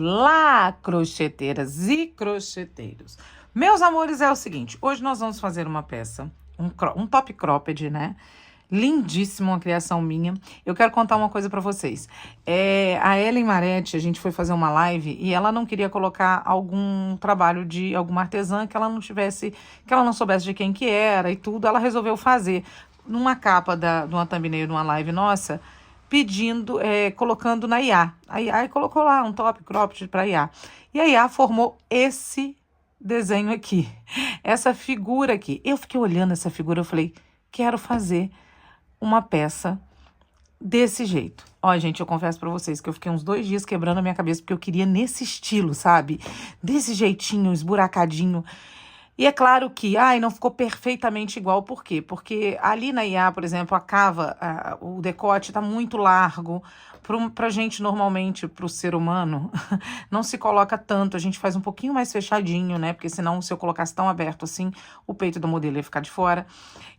Olá, crocheteiras e crocheteiros. Meus amores, é o seguinte, hoje nós vamos fazer uma peça, um top cropped, né? Lindíssimo, uma criação minha. Eu quero contar uma coisa pra vocês. A Ellen Maretti, a gente foi fazer uma live e ela não queria colocar algum trabalho de alguma artesã que ela não tivesse, que ela não soubesse de quem que era e tudo. Ela resolveu fazer numa capa de uma thumbnail de uma live nossa, pedindo, colocando na IA. A IA colocou lá um top cropped para IA. E a IA formou esse desenho aqui, essa figura aqui. Eu fiquei olhando essa figura, eu falei, quero fazer uma peça desse jeito. Ó, gente, eu confesso pra vocês que eu fiquei uns 2 dias quebrando a minha cabeça, porque eu queria nesse estilo, sabe? Desse jeitinho, esburacadinho. E é claro que, não ficou perfeitamente igual. Por quê? Porque ali na IA, por exemplo, a cava, o decote tá muito largo. Pra gente, normalmente, pro ser humano, não se coloca tanto. A gente faz um pouquinho mais fechadinho, né? Porque senão, se eu colocasse tão aberto assim, o peito do modelo ia ficar de fora.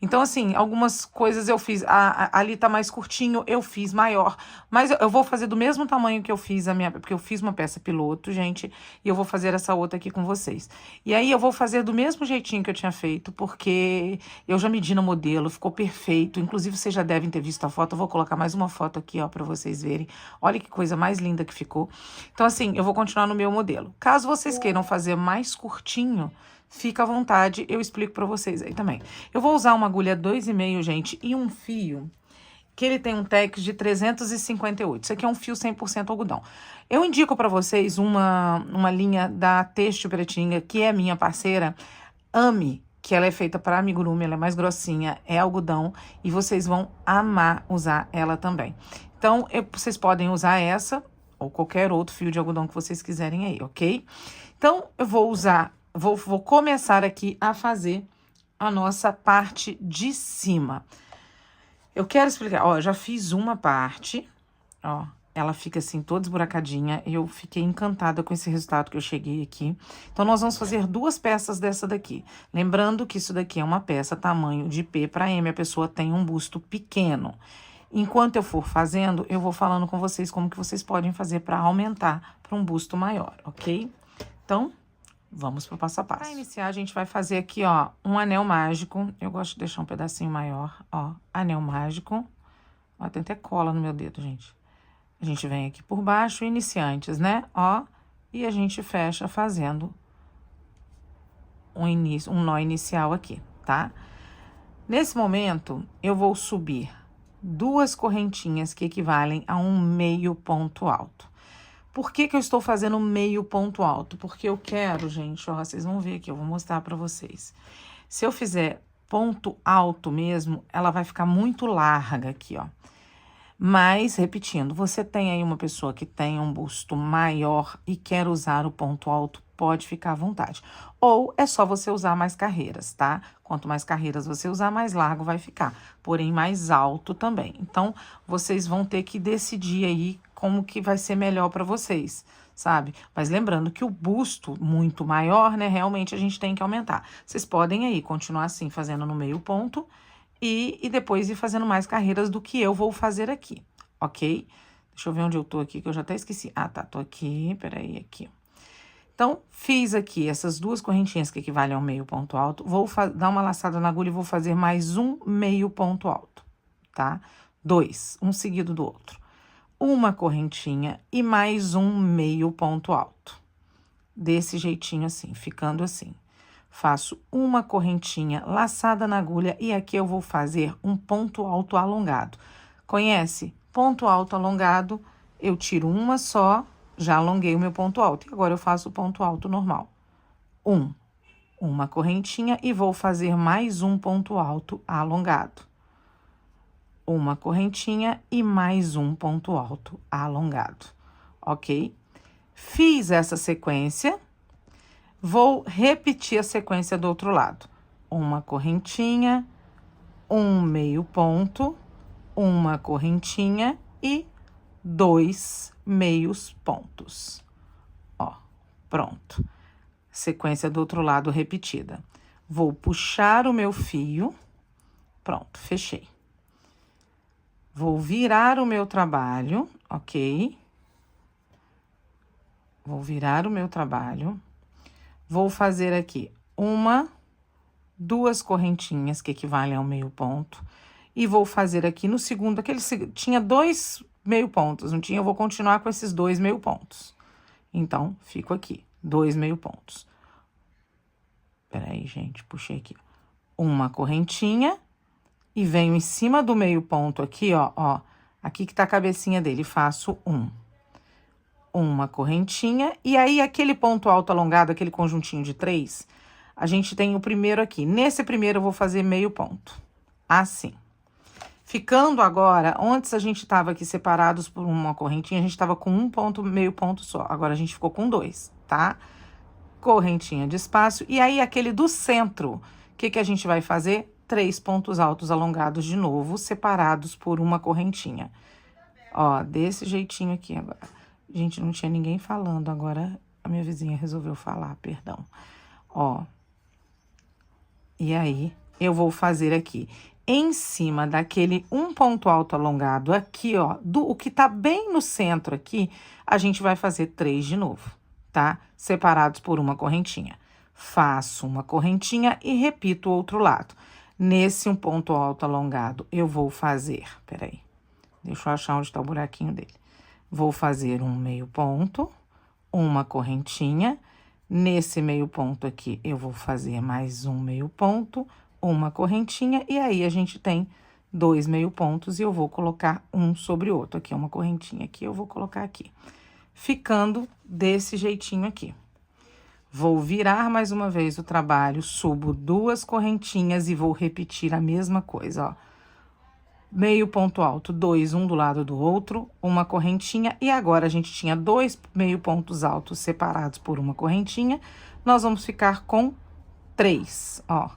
Então, assim, algumas coisas eu fiz. Ali tá mais curtinho, eu fiz maior. Mas eu vou fazer do mesmo tamanho que eu fiz porque eu fiz uma peça piloto, gente, e eu vou fazer essa outra aqui com vocês. E aí eu vou fazer do mesmo jeitinho que eu tinha feito, porque eu já medi no modelo, ficou perfeito. Inclusive, vocês já devem ter visto a foto. Eu vou colocar mais uma foto aqui, ó, pra vocês verem. Olha que coisa mais linda que ficou. Então, assim, eu vou continuar no meu modelo. Caso vocês queiram fazer mais curtinho, fica à vontade, eu explico pra vocês aí também. Eu vou usar uma agulha 2,5, gente, e um fio que ele tem um tex de 358. Isso aqui é um fio 100% algodão. Eu indico pra vocês uma linha da Têxtil Pretinha, que é minha parceira, Ame, que ela é feita para amigurumi, ela é mais grossinha, é algodão, e vocês vão amar usar ela também. Então, vocês podem usar essa, ou qualquer outro fio de algodão que vocês quiserem aí, ok? Então, eu vou usar, vou começar aqui a fazer a nossa parte de cima. Eu quero explicar, ó, eu já fiz uma parte, ó, ela fica assim toda esburacadinha, eu fiquei encantada com esse resultado que eu cheguei aqui. Então, nós vamos fazer 2 peças dessa daqui. Lembrando que isso daqui é uma peça tamanho de P para M, a pessoa tem um busto pequeno. Enquanto eu for fazendo, eu vou falando com vocês como que vocês podem fazer para aumentar para um busto maior, ok? Então, vamos pro passo a passo. Para iniciar, a gente vai fazer aqui, ó, um anel mágico. Eu gosto de deixar um pedacinho maior, ó, anel mágico. Ó, tem até cola no meu dedo, gente. A gente vem aqui por baixo, iniciantes, né? Ó, e a gente fecha fazendo um nó inicial aqui, tá? Nesse momento, eu vou subir 2 correntinhas que equivalem a um meio ponto alto. Por que que eu estou fazendo meio ponto alto? Porque eu quero, gente, ó, vocês vão ver aqui, eu vou mostrar pra vocês. Se eu fizer ponto alto mesmo, ela vai ficar muito larga aqui, ó. Mas, repetindo, você tem aí uma pessoa que tem um busto maior e quer usar o ponto alto, pode ficar à vontade. Ou é só você usar mais carreiras, tá? Quanto mais carreiras você usar, mais largo vai ficar. Porém, mais alto também. Então, vocês vão ter que decidir aí como que vai ser melhor para vocês, sabe? Mas lembrando que o busto muito maior, né? Realmente a gente tem que aumentar. Vocês podem aí continuar assim, fazendo no meio ponto e depois ir fazendo mais carreiras do que eu vou fazer aqui, ok? Deixa eu ver onde eu tô aqui, que eu já até esqueci. Ah, tá, tô aqui, peraí, aqui. Então, fiz aqui essas 2 correntinhas que equivalem ao meio ponto alto. Vou dar uma laçada na agulha e vou fazer mais um meio ponto alto, tá? 2, um seguido do outro. Uma correntinha e mais um meio ponto alto. Desse jeitinho assim, ficando assim. Faço uma correntinha laçada na agulha e aqui eu vou fazer um ponto alto alongado. Conhece? Ponto alto alongado, eu tiro uma só, já alonguei o meu ponto alto. E agora eu faço o ponto alto normal. Uma correntinha e vou fazer mais um ponto alto alongado. Uma correntinha e mais um ponto alto alongado, ok? Fiz essa sequência. Vou repetir a sequência do outro lado. Uma correntinha, um meio ponto, uma correntinha e 2 meios pontos. Ó, pronto. Sequência do outro lado repetida. Vou puxar o meu fio. Pronto, fechei. Vou virar o meu trabalho, ok? Vou virar o meu trabalho. Vou fazer aqui duas correntinhas, que equivalem ao meio ponto. E vou fazer aqui no segundo, tinha 2 meio pontos, não tinha? Eu vou continuar com esses 2 meio pontos. Então, fico aqui, 2 meio pontos. Peraí, gente, puxei aqui. Uma correntinha e venho em cima do meio ponto aqui, ó. Aqui que tá a cabecinha dele, faço uma correntinha. E aí, aquele ponto alto alongado, aquele conjuntinho de 3, a gente tem o primeiro aqui. Nesse primeiro, eu vou fazer meio ponto. Assim. Ficando agora, antes a gente tava aqui separados por uma correntinha, a gente tava com um ponto, meio ponto só. Agora, a gente ficou com 2, tá? Correntinha de espaço. E aí, aquele do centro, o que a gente vai fazer? 3 pontos altos alongados de novo, separados por uma correntinha. Ó, desse jeitinho aqui agora. Gente, não tinha ninguém falando, agora a minha vizinha resolveu falar, perdão. Ó. E aí, eu vou fazer aqui, em cima daquele um ponto alto alongado aqui, ó, o que tá bem no centro aqui, a gente vai fazer 3 de novo, tá? Separados por uma correntinha. Faço uma correntinha e repito o outro lado. Nesse um ponto alto alongado, eu vou fazer, peraí, deixa eu achar onde tá o buraquinho dele. Vou fazer um meio ponto, uma correntinha. Nesse meio ponto aqui, eu vou fazer mais um meio ponto, uma correntinha. E aí, a gente tem 2 meio pontos e eu vou colocar um sobre o outro. Aqui, uma correntinha aqui, eu vou colocar aqui. Ficando desse jeitinho aqui. Vou virar mais uma vez o trabalho, subo 2 correntinhas e vou repetir a mesma coisa, ó. Meio ponto alto, 2, um do lado do outro, uma correntinha. E agora, a gente tinha 2 meio pontos altos separados por uma correntinha. Nós vamos ficar com 3, ó.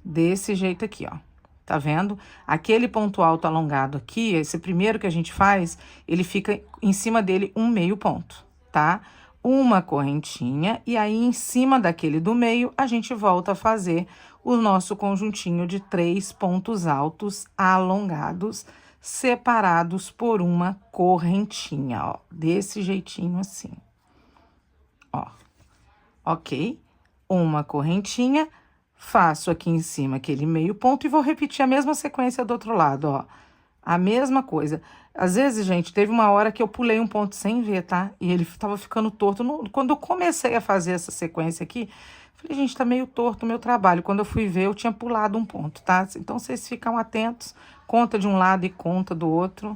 Desse jeito aqui, ó. Tá vendo? Aquele ponto alto alongado aqui, esse primeiro que a gente faz, ele fica em cima dele um meio ponto, tá? Uma correntinha, e aí, em cima daquele do meio, a gente volta a fazer o nosso conjuntinho de 3 pontos altos alongados, separados por uma correntinha, ó. Desse jeitinho assim. Ó. Ok? Uma correntinha, faço aqui em cima aquele meio ponto e vou repetir a mesma sequência do outro lado, ó. A mesma coisa. Às vezes, gente, teve uma hora que eu pulei um ponto sem ver, tá? E ele tava ficando torto. Quando eu comecei a fazer essa sequência aqui, falei, gente, tá meio torto o meu trabalho. Quando eu fui ver, eu tinha pulado um ponto, tá? Então, vocês ficam atentos, conta de um lado e conta do outro.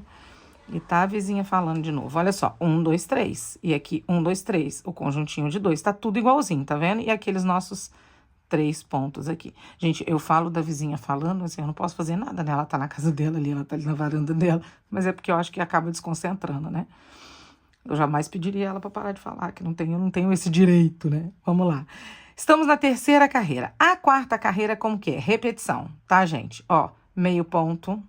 E tá a vizinha falando de novo. Olha só, 1, 2, 3. E aqui, 1, 2, 3. O conjuntinho de 2, tá tudo igualzinho, tá vendo? E aqueles nossos 3 pontos aqui. Gente, eu falo da vizinha falando, assim, eu não posso fazer nada, né? Ela tá na casa dela ali, ela tá ali na varanda dela. Mas é porque eu acho que acaba desconcentrando, né? Eu jamais pediria ela pra parar de falar, que eu não tenho esse direito, né? Vamos lá. Estamos na 3ª carreira. A 4ª carreira, como que é? Repetição, tá, gente? Ó, meio ponto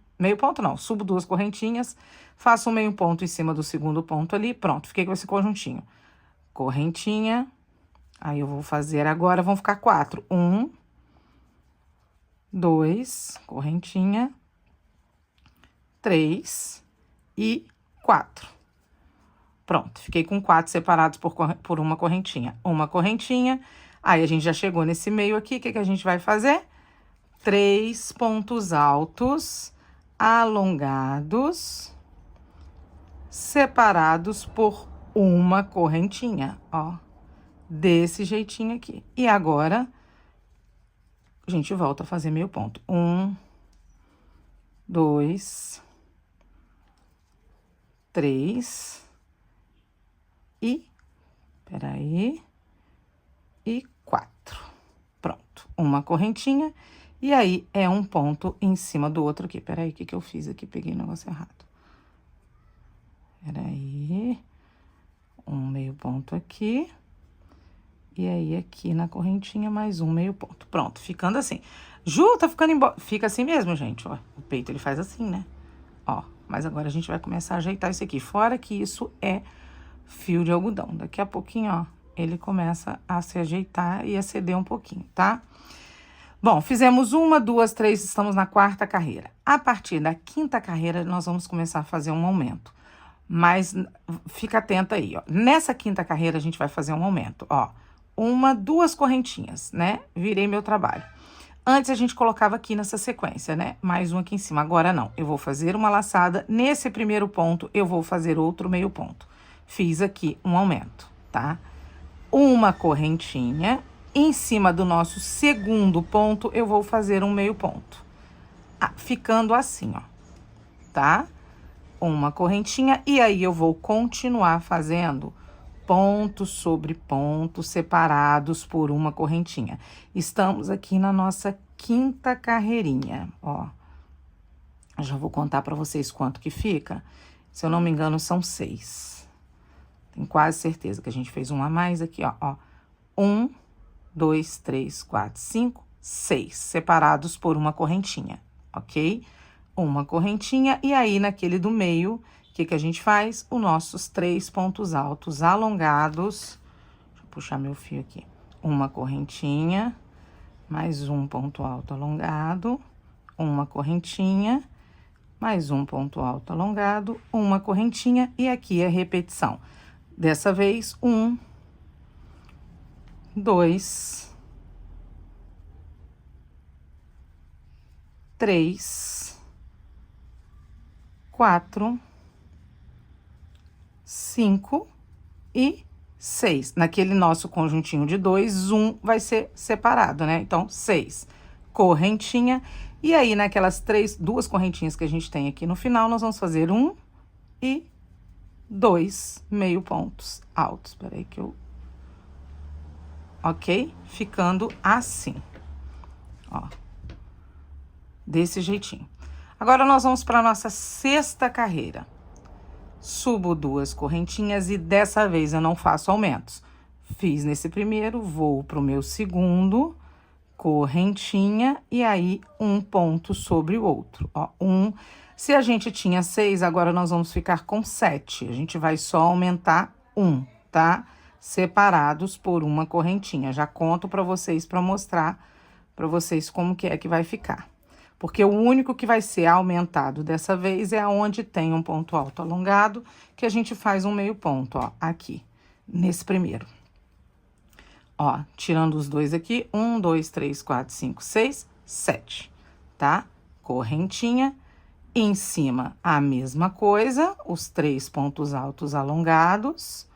não, subo 2 correntinhas, faço um meio ponto em cima do segundo ponto ali, pronto, fiquei com esse conjuntinho. Correntinha, aí eu vou fazer agora, vão ficar 4. 1, 2, correntinha, 3 e 4. Pronto, fiquei com 4 separados por uma correntinha. Uma correntinha, aí a gente já chegou nesse meio aqui, o que a gente vai fazer? 3 pontos altos, alongados, separados por uma correntinha, ó. Desse jeitinho aqui. E agora, a gente volta a fazer meio ponto. 1, 2, 3 e... Peraí. E 4. Pronto. Uma correntinha. E aí, é um ponto em cima do outro aqui. Peraí, o que eu fiz aqui? Peguei o negócio errado. Peraí. Um meio ponto aqui. E aí, aqui na correntinha, mais um meio ponto. Pronto, ficando assim. Ju, tá ficando embora. Fica assim mesmo, gente, ó. O peito, ele faz assim, né? Ó, mas agora a gente vai começar a ajeitar isso aqui. Fora que isso é fio de algodão. Daqui a pouquinho, ó, ele começa a se ajeitar e a ceder um pouquinho, tá? Bom, fizemos 1, 2, 3, estamos na 4ª carreira. A partir da 5ª carreira, nós vamos começar a fazer um aumento. Mas fica atenta aí, ó. Nessa quinta carreira, a gente vai fazer um aumento, ó. Duas correntinhas, né? Virei meu trabalho. Antes a gente colocava aqui nessa sequência, né? Mais um aqui em cima. Agora não. Eu vou fazer uma laçada. Nesse primeiro ponto, eu vou fazer outro meio ponto. Fiz aqui um aumento, tá? Uma correntinha. Em cima do nosso segundo ponto, eu vou fazer um meio ponto. Ficando assim, ó. Tá? Uma correntinha. E aí, eu vou continuar fazendo pontos sobre pontos separados por uma correntinha. Estamos aqui na nossa quinta carreirinha, ó. Eu já vou contar para vocês quanto que fica. Se eu não me engano, são 6. Tenho quase certeza que a gente fez um a mais aqui, ó. 1, 2, 3, 4, 5, 6. Separados por uma correntinha, ok? Uma correntinha. E aí, naquele do meio, o que a gente faz? Os nossos 3 pontos altos alongados. Deixa eu puxar meu fio aqui. Uma correntinha, mais um ponto alto alongado, uma correntinha, mais um ponto alto alongado, uma correntinha, e aqui é repetição. Dessa vez, 1, 2, 3, 4, 5 e 6. Naquele nosso conjuntinho de 2, vai ser separado, né? Então, 6. Correntinha. E aí, naquelas duas correntinhas que a gente tem aqui no final, nós vamos fazer 1 e 2 meio pontos altos. Peraí que eu... Ok? Ficando assim. Ó. Desse jeitinho. Agora, nós vamos para a nossa sexta carreira. Subo 2 correntinhas e dessa vez eu não faço aumentos. Fiz nesse primeiro, vou pro meu segundo, correntinha, e aí um ponto sobre o outro, ó. Se a gente tinha 6, agora nós vamos ficar com 7. A gente vai só aumentar 1, tá? Separados por uma correntinha. Já conto pra vocês, pra mostrar pra vocês como que é que vai ficar. Porque o único que vai ser aumentado dessa vez é aonde tem um ponto alto alongado, que a gente faz um meio ponto, ó, aqui, nesse primeiro. Ó, tirando os dois aqui, 1, 2, 3, 4, 5, 6, 7, tá? Correntinha, em cima a mesma coisa, os 3 pontos altos alongados.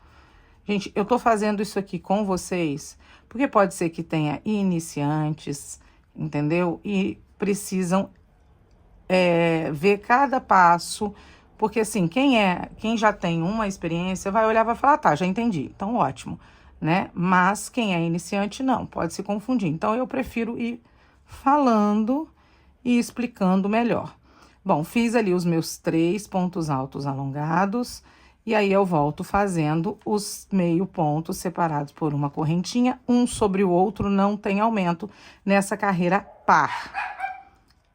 Gente, eu tô fazendo isso aqui com vocês, porque pode ser que tenha iniciantes, entendeu? E precisam ver cada passo, porque assim, quem já tem uma experiência vai olhar e vai falar, tá, já entendi, então ótimo, né? Mas quem é iniciante não, pode se confundir. Então, eu prefiro ir falando e explicando melhor. Bom, fiz ali os meus 3 pontos altos alongados, e aí eu volto fazendo os meio pontos separados por uma correntinha, um sobre o outro, não tem aumento nessa carreira par.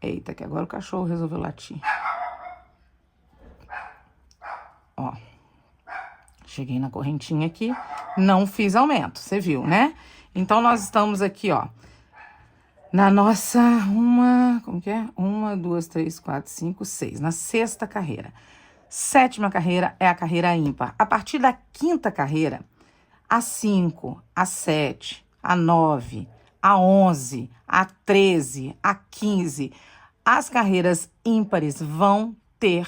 Eita, que agora o cachorro resolveu latir. Ó, cheguei na correntinha aqui, não fiz aumento, você viu, né? Então, nós estamos aqui, ó, na nossa, como que é? 1, 2, 3, 4, 5, 6, na sexta carreira. Sétima carreira é a carreira ímpar. A partir da quinta carreira, a 5, a 7, a 9, a 11, a 13, a 15, as carreiras ímpares vão ter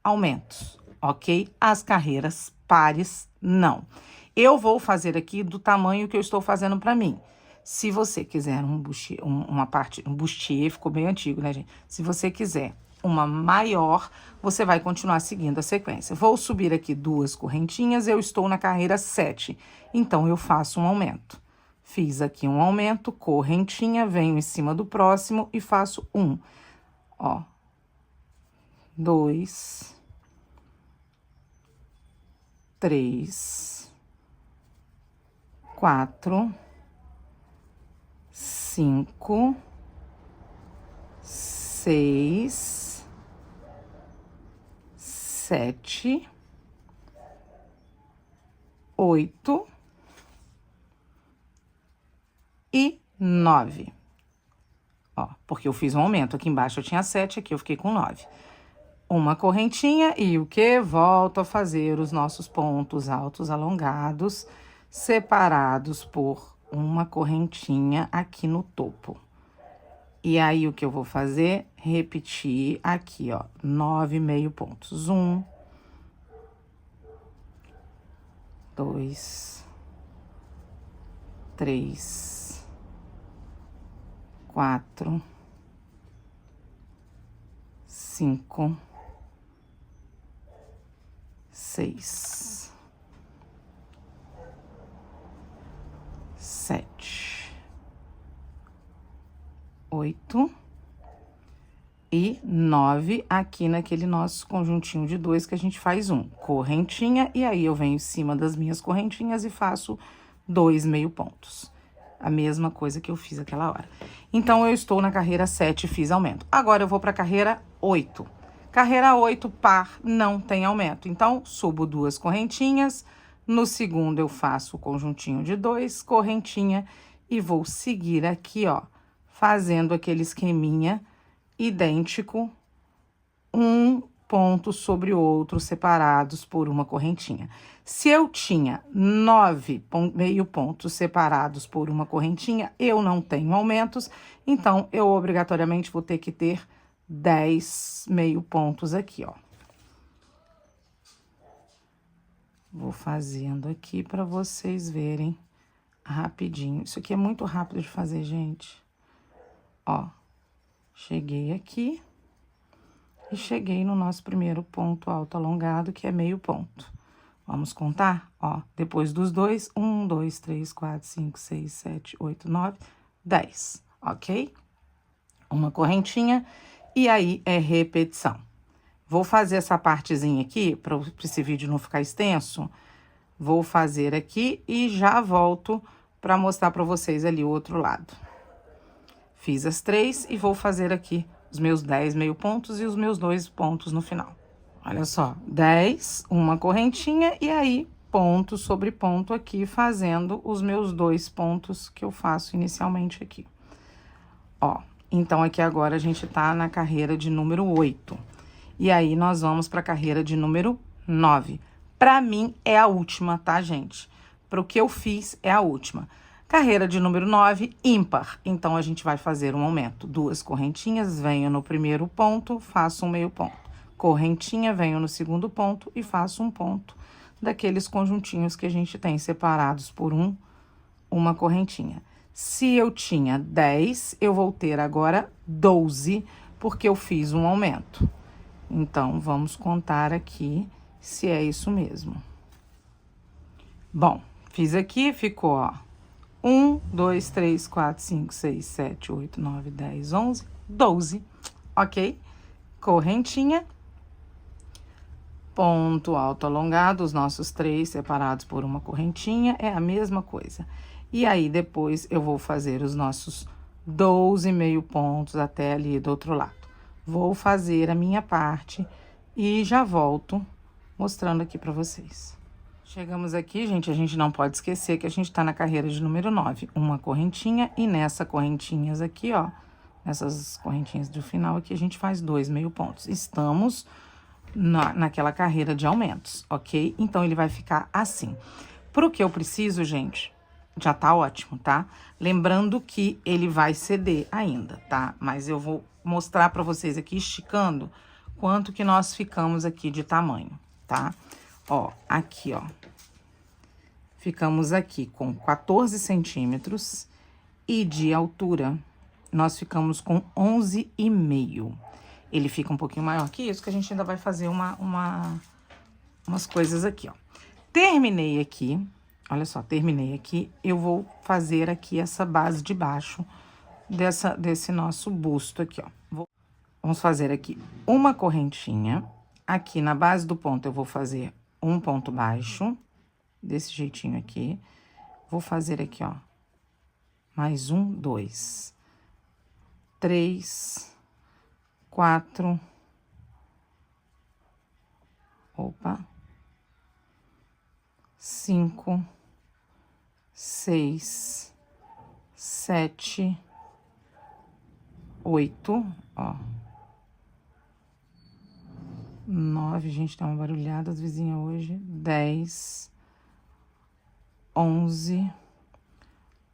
aumentos, ok? As carreiras pares, não. Eu vou fazer aqui do tamanho que eu estou fazendo para mim. Se você quiser um bustier, ficou bem antigo, né, gente? Se você quiser uma maior, você vai continuar seguindo a sequência. Vou subir aqui 2 correntinhas, eu estou na carreira 7, então eu faço um aumento. Fiz aqui um aumento, correntinha, venho em cima do próximo e faço 1. Ó, 2, 3, 4, 5, 6, 7, 8 e 9. Ó, porque eu fiz um aumento. Aqui embaixo eu tinha 7, aqui eu fiquei com 9. uma correntinha e o que? Volto a fazer os nossos pontos altos alongados, separados por uma correntinha aqui no topo. E aí, o que eu vou fazer? Repetir aqui, ó, 9 meio pontos. 1, 2, 3, 4, 5, 6, 7, 8 e 9 aqui naquele nosso conjuntinho de 2 que a gente faz correntinha, e aí eu venho em cima das minhas correntinhas e faço 2 meio pontos. A mesma coisa que eu fiz aquela hora. Então, eu estou na carreira 7 e fiz aumento. Agora, eu vou para a carreira 8. Carreira 8, par, não tem aumento. Então, subo 2 correntinhas. No segundo, eu faço o conjuntinho de 2, correntinha. E vou seguir aqui, ó, fazendo aquele esqueminha idêntico, um ponto sobre o outro, separados por uma correntinha. Se eu tinha 9 meio pontos separados por uma correntinha, eu não tenho aumentos, então eu obrigatoriamente vou ter que ter 10 meio pontos aqui, ó. Vou fazendo aqui para vocês verem rapidinho. Isso aqui é muito rápido de fazer, gente. Ó, cheguei aqui. E cheguei no nosso primeiro ponto alto alongado, que é meio ponto. Vamos contar? Ó, depois dos 2, 1, 2, 3, 4, 5, 6, 7, 8, 9, 10, ok? Uma correntinha, e aí é repetição. Vou fazer essa partezinha aqui, para esse vídeo não ficar extenso. Vou fazer aqui e já volto para mostrar para vocês ali o outro lado. Fiz as 3 e vou fazer aqui os meus 10 meio pontos e os meus 2 pontos no final. Olha só, 10, uma correntinha, e aí, ponto sobre ponto aqui, fazendo os meus 2 pontos que eu faço inicialmente aqui. Ó, então, aqui agora a gente tá na carreira de número 8. E aí, nós vamos pra carreira de número 9. Pra mim, é a última, tá, gente? Pro que eu fiz, é a última. Carreira de número 9, ímpar. Então, a gente vai fazer um aumento. 2 correntinhas, venho no primeiro ponto, faço um meio ponto. Correntinha, venho no segundo ponto e faço um ponto daqueles conjuntinhos que a gente tem separados por uma correntinha. Se eu tinha 10, eu vou ter agora 12, porque eu fiz um aumento. Então, vamos contar aqui se é isso mesmo. Bom, fiz aqui, ficou, ó. 1, 2, 3, 4, 5, 6, 7, 8, 9, 10, 11, 12, ok? Correntinha, ponto alto alongado, os nossos 3 separados por uma correntinha, é a mesma coisa. E aí, depois, eu vou fazer os nossos 12 meio pontos até ali do outro lado. Vou fazer a minha parte e já volto mostrando aqui pra vocês. Chegamos aqui, gente, a gente não pode esquecer que a gente tá na carreira de número 9. Uma correntinha, e nessa correntinhas aqui, ó, nessas correntinhas do final aqui, a gente faz 2 meio pontos. Estamos naquela carreira de aumentos, ok? Então, ele vai ficar assim. Pro que eu preciso, gente, já tá ótimo, tá? Lembrando que ele vai ceder ainda, tá? Mas eu vou mostrar pra vocês aqui, esticando, quanto que nós ficamos aqui de tamanho, tá? Ó, aqui, ó. Ficamos aqui com 14 centímetros e de altura nós ficamos com 11,5. Ele fica um pouquinho maior que isso, que a gente ainda vai fazer umas coisas aqui, ó. Terminei aqui, olha só, terminei aqui. Eu vou fazer aqui essa base de baixo desse nosso busto aqui, ó. Vamos fazer aqui uma correntinha. Aqui na base do ponto eu vou fazer um ponto baixo, desse jeitinho aqui. Vou fazer aqui, ó, mais 1, 2, 3, 4, opa, 5, 6, 7, 8, ó. 9, gente, tá uma barulhada as vizinhas hoje. 10, 11,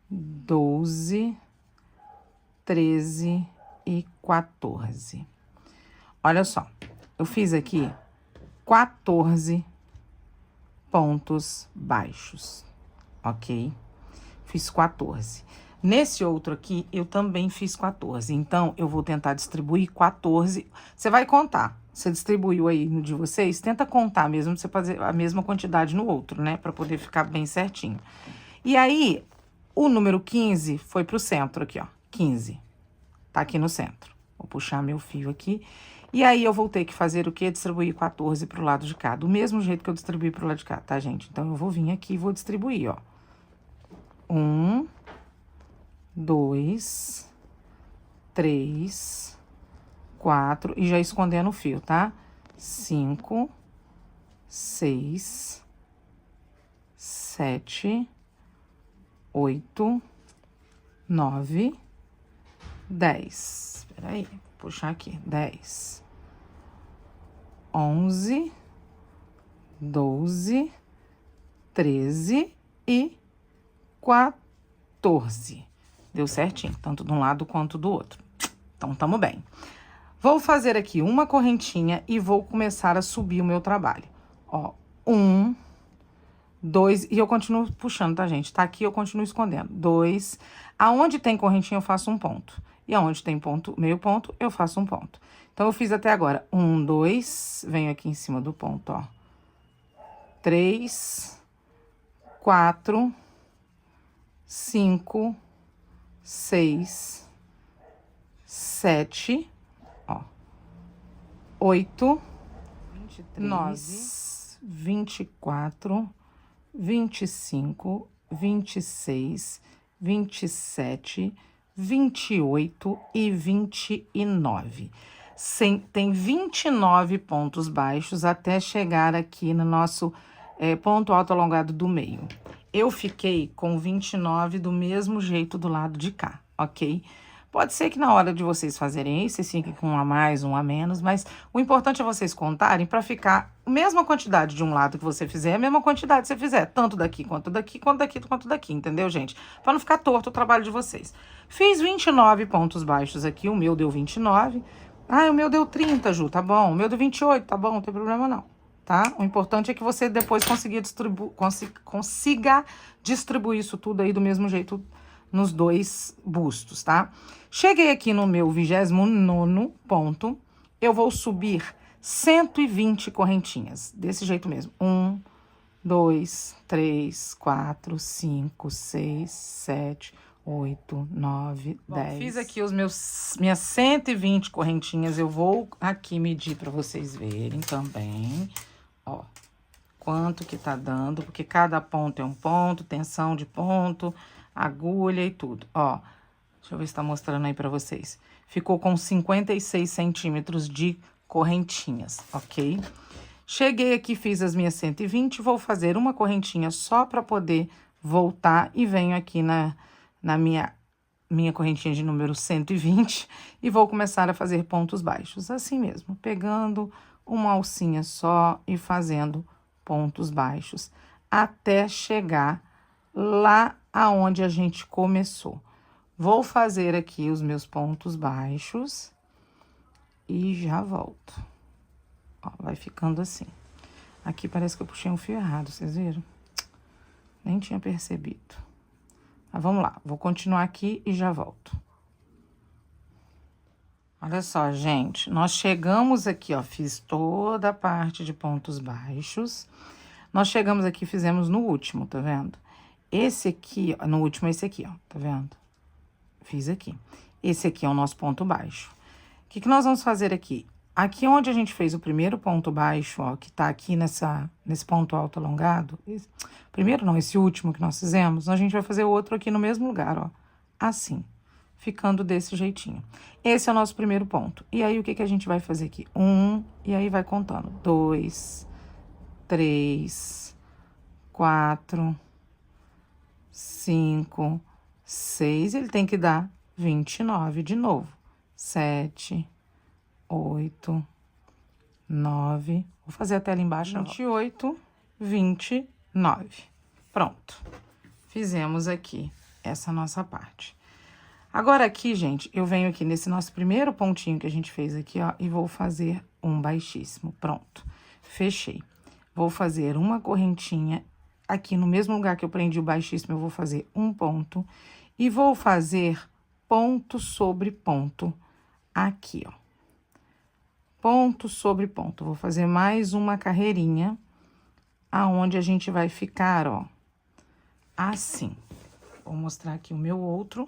12, 13 e 14. Olha só, eu fiz aqui 14 pontos baixos, ok? Fiz 14. Nesse outro aqui, eu também fiz 14. Então, eu vou tentar distribuir 14. Você vai contar. Você distribuiu aí no de vocês, tenta contar mesmo, pra você fazer a mesma quantidade no outro, né? Pra poder ficar bem certinho. E aí, o número 15 foi pro centro aqui, ó. 15. Tá aqui no centro. Vou puxar meu fio aqui. E aí, eu vou ter que fazer o quê? Distribuir 14 pro lado de cá. Do mesmo jeito que eu distribuí pro lado de cá, tá, gente? Então, eu vou vir aqui e vou distribuir, ó. 1, 2, 3, 4, e já escondendo o fio, tá? 5, 6, 7, 8, 9, 10. Espera aí, vou puxar aqui. 10, 11, 12, 13 e 14. Deu certinho, tanto de um lado quanto do outro. Então, tamo bem. Vou fazer aqui uma correntinha e vou começar a subir o meu trabalho. Ó, 1, 2, e eu continuo puxando, tá, gente? Tá aqui, eu continuo escondendo. 2, aonde tem correntinha eu faço um ponto. E aonde tem ponto, meio ponto, eu faço um ponto. Então, eu fiz até agora 1, 2, venho aqui em cima do ponto, ó. 3, 4, 5, 6, 7, ó, 8, 9, 24, 25, 26, 27, 28 e 29. Tem 29 pontos baixos até chegar aqui no nosso ponto alto alongado do meio. Eu fiquei com 29 do mesmo jeito do lado de cá, ok? Pode ser que na hora de vocês fazerem isso, vocês fiquem com um a mais, um a menos, mas o importante é vocês contarem para ficar a mesma quantidade de um lado que você fizer, a mesma quantidade que você fizer, tanto daqui quanto daqui, quanto daqui quanto daqui, entendeu, gente? Para não ficar torto o trabalho de vocês. Fiz 29 pontos baixos aqui, o meu deu 29. Ah, o meu deu 30, Ju, tá bom. O meu deu 28, tá bom, não tem problema não. Tá? O importante é que você depois consiga distribuir isso tudo aí do mesmo jeito nos dois bustos, tá? Cheguei aqui no meu 29º ponto, eu vou subir 120 correntinhas, desse jeito mesmo. 1, 2, 3, 4, 5, 6, 7, 8, 9, 10. Fiz aqui minhas 120 correntinhas, eu vou aqui medir para vocês verem também. Ó, quanto que tá dando, porque cada ponto é um ponto, tensão de ponto, agulha e tudo. Ó, deixa eu ver se tá mostrando aí pra vocês. Ficou com 56 centímetros de correntinhas, ok? Cheguei aqui, fiz as minhas 120, vou fazer uma correntinha só pra poder voltar e venho aqui na minha correntinha de número 120 e vou começar a fazer pontos baixos, assim mesmo, pegando uma alcinha só e fazendo pontos baixos, até chegar lá aonde a gente começou. Vou fazer aqui os meus pontos baixos e já volto. Ó, vai ficando assim. Aqui parece que eu puxei um fio errado, vocês viram? Nem tinha percebido. Mas vamos lá, vou continuar aqui e já volto. Olha só, gente, nós chegamos aqui, ó, fiz toda a parte de pontos baixos. Nós chegamos aqui, fizemos no último, tá vendo? Esse aqui, no último, esse aqui, ó, tá vendo? Fiz aqui. Esse aqui é o nosso ponto baixo. O que nós vamos fazer aqui? Aqui onde a gente fez o primeiro ponto baixo, ó, que tá aqui nesse ponto alto alongado, primeiro não, esse último que nós fizemos, a gente vai fazer outro aqui no mesmo lugar, ó, assim. Ficando desse jeitinho. Esse é o nosso primeiro ponto. E aí, o que a gente vai fazer aqui? 1, e aí vai contando. 2, 3, 4, 5, 6. Ele tem que dar 29 de novo. 7, 8, 9, vou fazer até ali embaixo, 28, 29. Pronto. Fizemos aqui essa nossa parte. Agora aqui, gente, eu venho aqui nesse nosso primeiro pontinho que a gente fez aqui, ó, e vou fazer um baixíssimo. Pronto. Fechei. Vou fazer uma correntinha aqui no mesmo lugar que eu prendi o baixíssimo, eu vou fazer um ponto e vou fazer ponto sobre ponto aqui, ó. Ponto sobre ponto. Vou fazer mais uma carreirinha aonde a gente vai ficar, ó, assim. Vou mostrar aqui o meu outro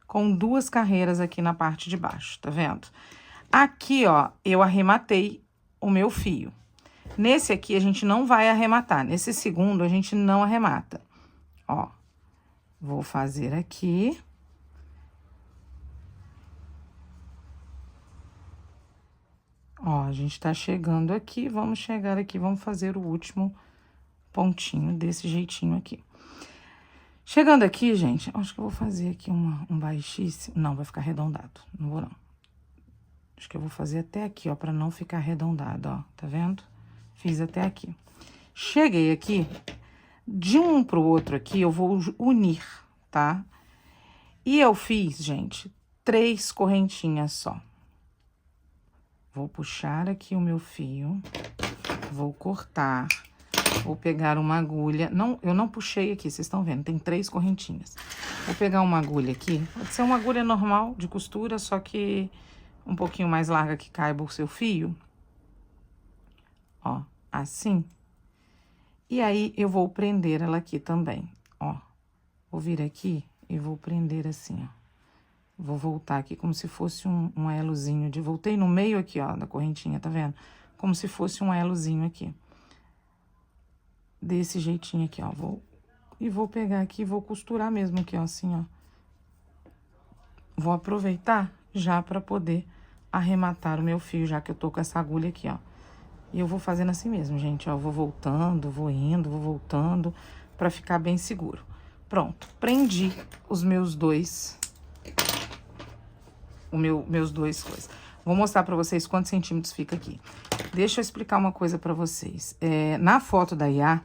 com 2 carreiras aqui na parte de baixo, tá vendo? Aqui, ó, eu arrematei o meu fio. Nesse aqui, a gente não vai arrematar. Nesse segundo, a gente não arremata. Ó, vou fazer aqui. Ó, a gente tá chegando aqui, vamos chegar aqui, vamos fazer o último pontinho desse jeitinho aqui. Chegando aqui, gente, acho que eu vou fazer aqui um baixíssimo. Não, vai ficar arredondado, não vou não. Acho que eu vou fazer até aqui, ó, pra não ficar arredondado, ó, tá vendo? Fiz até aqui. Cheguei aqui, de um pro outro aqui, eu vou unir, tá? E eu fiz, gente, 3 correntinhas só. Vou puxar aqui o meu fio, vou cortar, vou pegar uma agulha. Não, eu não puxei aqui, vocês estão vendo, tem 3 correntinhas. Vou pegar uma agulha aqui, pode ser uma agulha normal de costura, só que um pouquinho mais larga que caiba o seu fio. Ó, assim. E aí, eu vou prender ela aqui também, ó. Vou vir aqui e vou prender assim, ó. Vou voltar aqui como se fosse um elozinho de... Voltei no meio aqui, ó, da correntinha, tá vendo? Como se fosse um elozinho aqui. Desse jeitinho aqui, ó. Vou pegar aqui e vou costurar mesmo aqui, ó, assim, ó. Vou aproveitar já pra poder arrematar o meu fio, já que eu tô com essa agulha aqui, ó. E eu vou fazendo assim mesmo, gente, ó. Vou voltando, vou indo, vou voltando, pra ficar bem seguro. Pronto, prendi os meus dois... meus dois coisas. Vou mostrar pra vocês quantos centímetros fica aqui. Deixa eu explicar uma coisa pra vocês. Na foto da IA,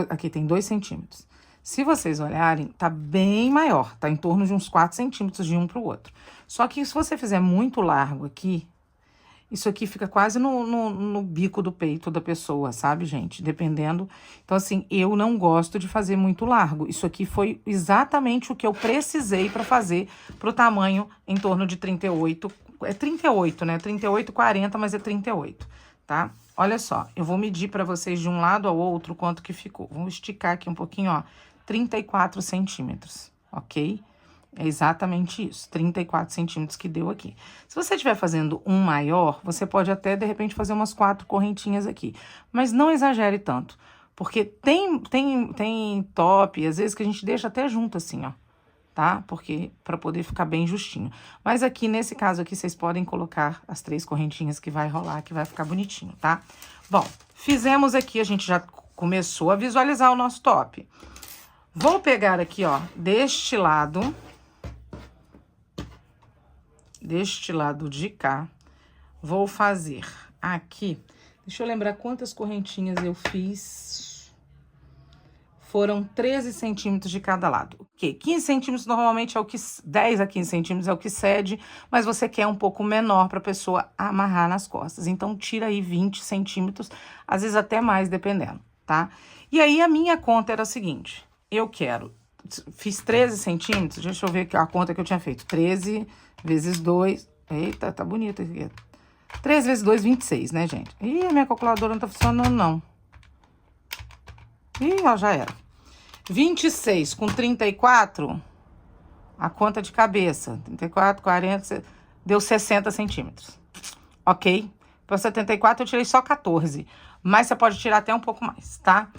aqui tem 2 centímetros. Se vocês olharem, tá bem maior, tá em torno de uns 4 centímetros de um pro outro. Só que se você fizer muito largo aqui, isso aqui fica quase no bico do peito da pessoa, sabe, gente? Dependendo. Então, assim, eu não gosto de fazer muito largo. Isso aqui foi exatamente o que eu precisei pra fazer pro tamanho em torno de 38. É 38, né? 38, 40, mas é 38, tá? Olha só, eu vou medir pra vocês de um lado ao outro quanto que ficou. Vou esticar aqui um pouquinho, ó. 34 centímetros, ok? É exatamente isso, 34 centímetros que deu aqui. Se você estiver fazendo um maior, você pode até, de repente, fazer umas 4 correntinhas aqui. Mas não exagere tanto, porque tem top, às vezes, que a gente deixa até junto assim, ó, tá? Porque, pra poder ficar bem justinho. Mas aqui, nesse caso aqui, vocês podem colocar as 3 correntinhas que vai rolar, que vai ficar bonitinho, tá? Bom, fizemos aqui, a gente já começou a visualizar o nosso top. Vou pegar aqui, ó, deste lado de cá, vou fazer aqui, deixa eu lembrar quantas correntinhas eu fiz, foram 13 centímetros de cada lado, ok? 15 centímetros normalmente é o que, 10 a 15 centímetros é o que cede, mas você quer um pouco menor para a pessoa amarrar nas costas, então tira aí 20 centímetros, às vezes até mais, dependendo, tá? E aí a minha conta era a seguinte, fiz 13 centímetros, deixa eu ver aqui a conta que eu tinha feito, 13 vezes 2, eita, tá bonito aqui. 13 vezes 2, 26, né, gente? Ih, a minha calculadora não tá funcionando, não. Ih, ó, já era. 26 com 34, a conta de cabeça, 34, 40, deu 60 centímetros, ok? Para 74 eu tirei só 14, mas você pode tirar até um pouco mais, tá?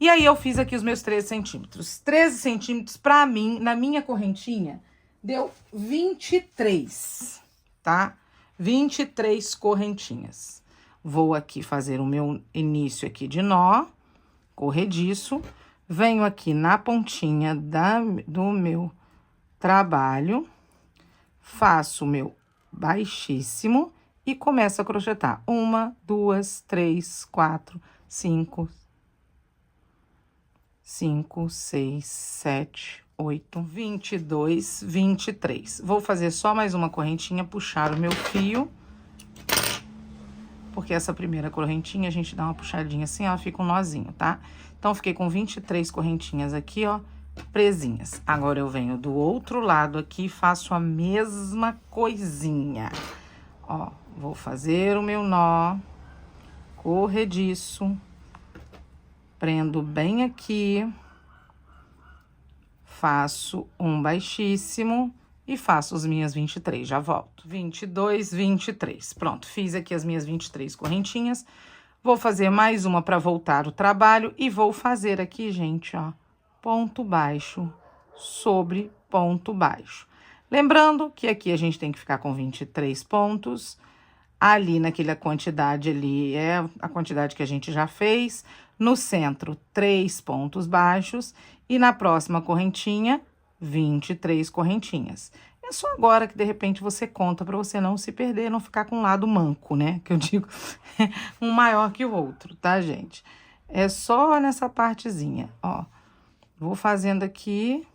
E aí eu fiz aqui os meus 13 centímetros. 13 centímetros pra mim, na minha correntinha, deu 23, tá? 23 correntinhas. Vou aqui fazer o meu início aqui de nó, corrediço. Venho aqui na pontinha do meu trabalho, faço o meu baixíssimo e começo a crochetar. 1, 2, 3, 4, 5, 6, 7, 8, 22, 23. Vou fazer só mais uma correntinha, puxar o meu fio, porque essa primeira correntinha a gente dá uma puxadinha assim, ela fica um nozinho, tá? Então, fiquei com 23 correntinhas aqui, ó, presinhas. Agora, eu venho do outro lado aqui e faço a mesma coisinha. Ó, vou fazer o meu nó corrediço, prendo bem aqui, faço um baixíssimo e faço as minhas 23, já volto. 22, 23. Pronto, fiz aqui as minhas 23 correntinhas. Vou fazer mais uma para voltar o trabalho e vou fazer aqui, gente, ó, ponto baixo sobre ponto baixo. Lembrando que aqui a gente tem que ficar com 23 pontos. Ali naquela quantidade ali é a quantidade que a gente já fez. No centro, 3 pontos baixos. E na próxima correntinha, 23 correntinhas. É só agora que, de repente, você conta para você não se perder, não ficar com um lado manco, né? Que eu digo, um maior que o outro, tá, gente? É só nessa partezinha, ó. Vou fazendo aqui.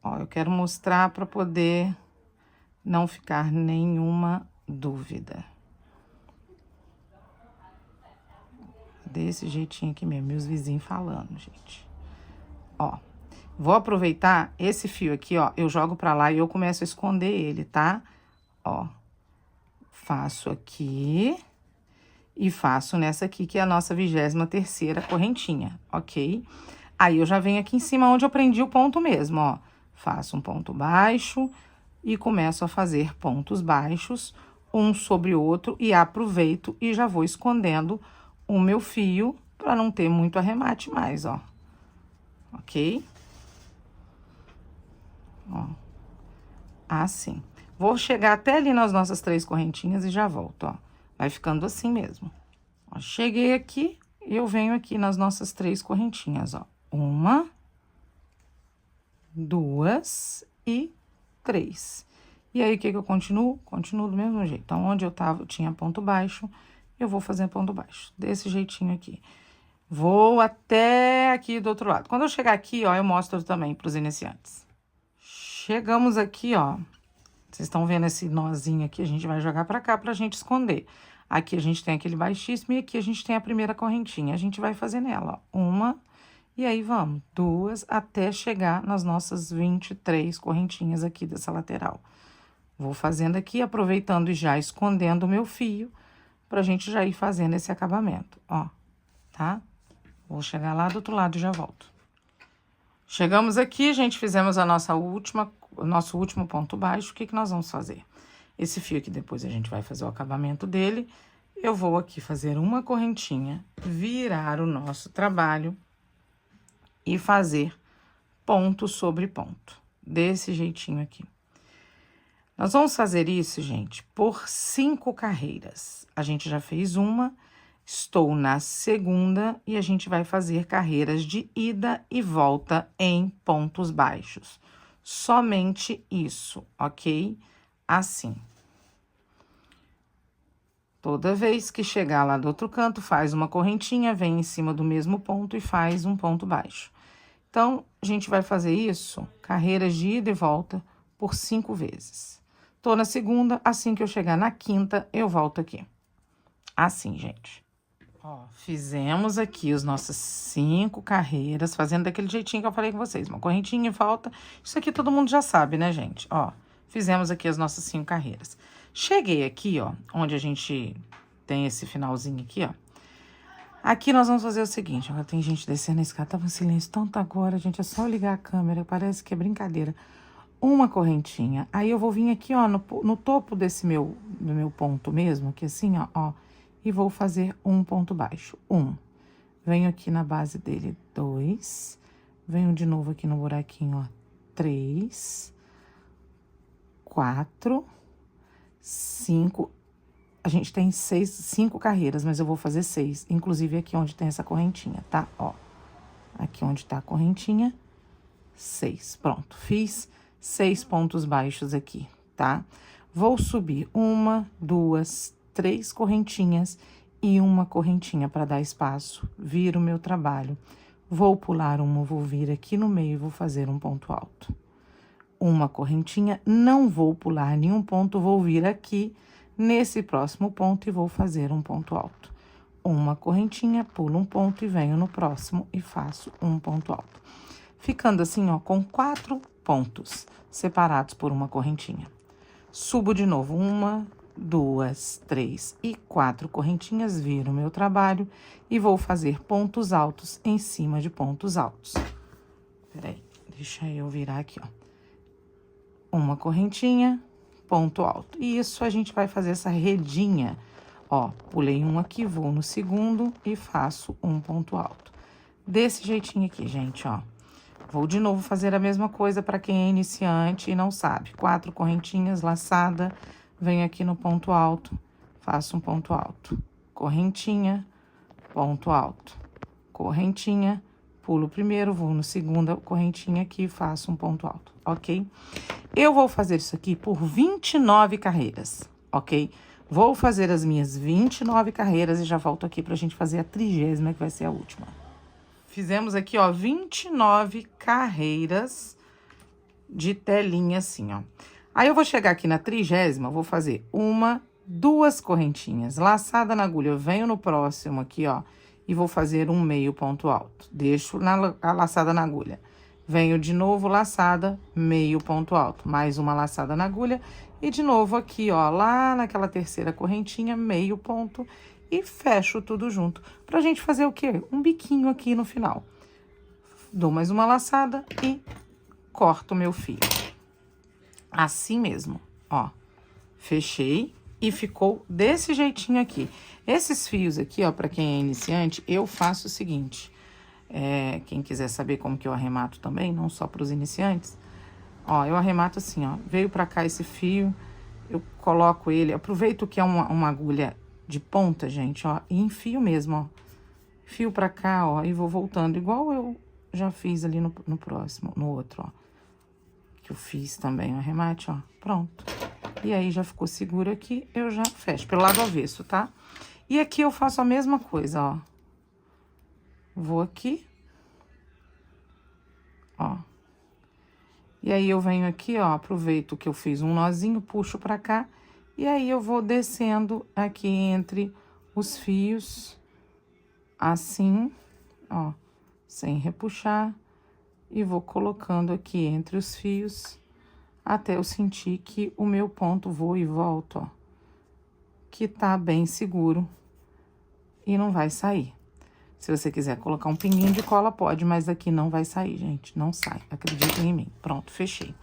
Ó, eu quero mostrar para poder não ficar nenhuma dúvida. Desse jeitinho aqui mesmo, meus vizinhos falando, gente. Ó, vou aproveitar esse fio aqui, ó, eu jogo pra lá e eu começo a esconder ele, tá? Ó, faço aqui e faço nessa aqui, que é a nossa 23ª correntinha, ok? Aí, eu já venho aqui em cima onde eu prendi o ponto mesmo, ó. Faço um ponto baixo e começo a fazer pontos baixos, um sobre o outro, e aproveito e já vou escondendo o meu fio para não ter muito arremate mais, ó. Ok? Ó. Assim. Vou chegar até ali nas nossas 3 correntinhas e já volto, ó. Vai ficando assim mesmo. Ó, cheguei aqui e eu venho aqui nas nossas 3 correntinhas, ó. 1, 2 e 3. E aí, o que que eu continuo? Continuo do mesmo jeito. Então, onde eu tava, eu tinha ponto baixo, eu vou fazer ponto baixo. Desse jeitinho aqui. Vou até aqui do outro lado. Quando eu chegar aqui, ó, eu mostro também para os iniciantes. Chegamos aqui, ó. Vocês estão vendo esse nozinho aqui? A gente vai jogar pra cá pra gente esconder. Aqui a gente tem aquele baixíssimo e aqui a gente tem a primeira correntinha. A gente vai fazer nela, ó. 1, e aí vamos, 2, até chegar nas nossas 23 correntinhas aqui dessa lateral. Vou fazendo aqui, aproveitando e já escondendo o meu fio, pra gente já ir fazendo esse acabamento, ó, tá? Vou chegar lá do outro lado e já volto. Chegamos aqui, gente, fizemos a nossa o nosso último ponto baixo. O que que nós vamos fazer? Esse fio aqui, depois a gente vai fazer o acabamento dele. Eu vou aqui fazer uma correntinha, virar o nosso trabalho e fazer ponto sobre ponto, desse jeitinho aqui. Nós vamos fazer isso, gente, por 5 carreiras. A gente já fez uma, estou na segunda e a gente vai fazer carreiras de ida e volta em pontos baixos. Somente isso, ok? Assim. Toda vez que chegar lá do outro canto, faz uma correntinha, vem em cima do mesmo ponto e faz um ponto baixo. Então, a gente vai fazer isso, carreiras de ida e volta, por 5 vezes. Tô na segunda, assim que eu chegar na quinta, eu volto aqui. Assim, gente. Ó, fizemos aqui as nossas 5 carreiras, fazendo daquele jeitinho que eu falei com vocês. Uma correntinha e volta. Isso aqui todo mundo já sabe, né, gente? Ó, fizemos aqui as nossas 5 carreiras. Cheguei aqui, ó, onde a gente tem esse finalzinho aqui, ó. Aqui nós vamos fazer o seguinte, ó, tem gente descendo a escada, tava em silêncio tanto agora, gente, é só ligar a câmera, parece que é brincadeira. Uma correntinha, aí eu vou vir aqui, ó, no topo desse do meu ponto mesmo, aqui assim, ó, e vou fazer um ponto baixo, 1. Venho aqui na base dele, 2. Venho de novo aqui no buraquinho, ó, 3, 4, 5. A gente tem 5 carreiras, mas eu vou fazer 6, inclusive aqui onde tem essa correntinha, tá? Ó, aqui onde tá a correntinha, 6. Pronto, fiz 6 pontos baixos aqui, tá? Vou subir 1, 2, 3 correntinhas e uma correntinha para dar espaço. Viro o meu trabalho. Vou pular uma, vou vir aqui no meio e vou fazer um ponto alto. Uma correntinha, não vou pular nenhum ponto, vou vir aqui nesse próximo ponto e vou fazer um ponto alto. Uma correntinha, pulo um ponto e venho no próximo e faço um ponto alto. Ficando assim, ó, com 4 pontos separados por uma correntinha. Subo de novo 1, 2, 3 e 4 correntinhas, viro o meu trabalho e vou fazer pontos altos em cima de pontos altos. Peraí, deixa eu virar aqui, ó. Uma correntinha, ponto alto. E isso a gente vai fazer essa redinha, ó. Pulei um aqui, vou no segundo e faço um ponto alto. Desse jeitinho aqui, gente, ó. Vou de novo fazer a mesma coisa para quem é iniciante e não sabe. 4 correntinhas, laçada, venho aqui no ponto alto, faço um ponto alto. Correntinha, ponto alto. Correntinha, pulo o primeiro, vou no segundo, correntinha aqui, faço um ponto alto, ok? Eu vou fazer isso aqui por 29 carreiras, ok? Vou fazer as minhas 29 carreiras e já volto aqui pra gente fazer a 30ª, que vai ser a última. Fizemos aqui, ó, 29 carreiras de telinha assim, ó. Aí, eu vou chegar aqui na 30ª, vou fazer 1, 2 correntinhas, laçada na agulha, eu venho no próximo aqui, ó, e vou fazer um meio ponto alto. Deixo a laçada na agulha. Venho de novo, laçada, meio ponto alto. Mais uma laçada na agulha e de novo aqui, ó, lá naquela terceira correntinha, meio ponto. E fecho tudo junto, pra gente fazer o quê? Um biquinho aqui no final. Dou mais uma laçada e corto o meu fio. Assim mesmo, ó. Fechei e ficou desse jeitinho aqui. Esses fios aqui, ó, pra quem é iniciante, eu faço o seguinte. Quem quiser saber como que eu arremato também, não só pros iniciantes. Ó, eu arremato assim, ó. Veio pra cá esse fio, eu coloco ele, aproveito que é uma agulha de ponta, gente, ó, e enfio mesmo, ó. Fio pra cá, ó, e vou voltando, igual eu já fiz ali no próximo, no outro, ó. Que eu fiz também o arremate, ó, pronto. E aí, já ficou seguro aqui, eu já fecho, pelo lado avesso, tá? E aqui eu faço a mesma coisa, ó. Vou aqui. Ó. E aí, eu venho aqui, ó, aproveito que eu fiz um nozinho, puxo pra cá. E aí, eu vou descendo aqui entre os fios, assim, ó, sem repuxar. E vou colocando aqui entre os fios, até eu sentir que o meu ponto vou e volto, ó. Que tá bem seguro e não vai sair. Se você quiser colocar um pinguinho de cola, pode, mas aqui não vai sair, gente, não sai, acreditem em mim. Pronto, fechei.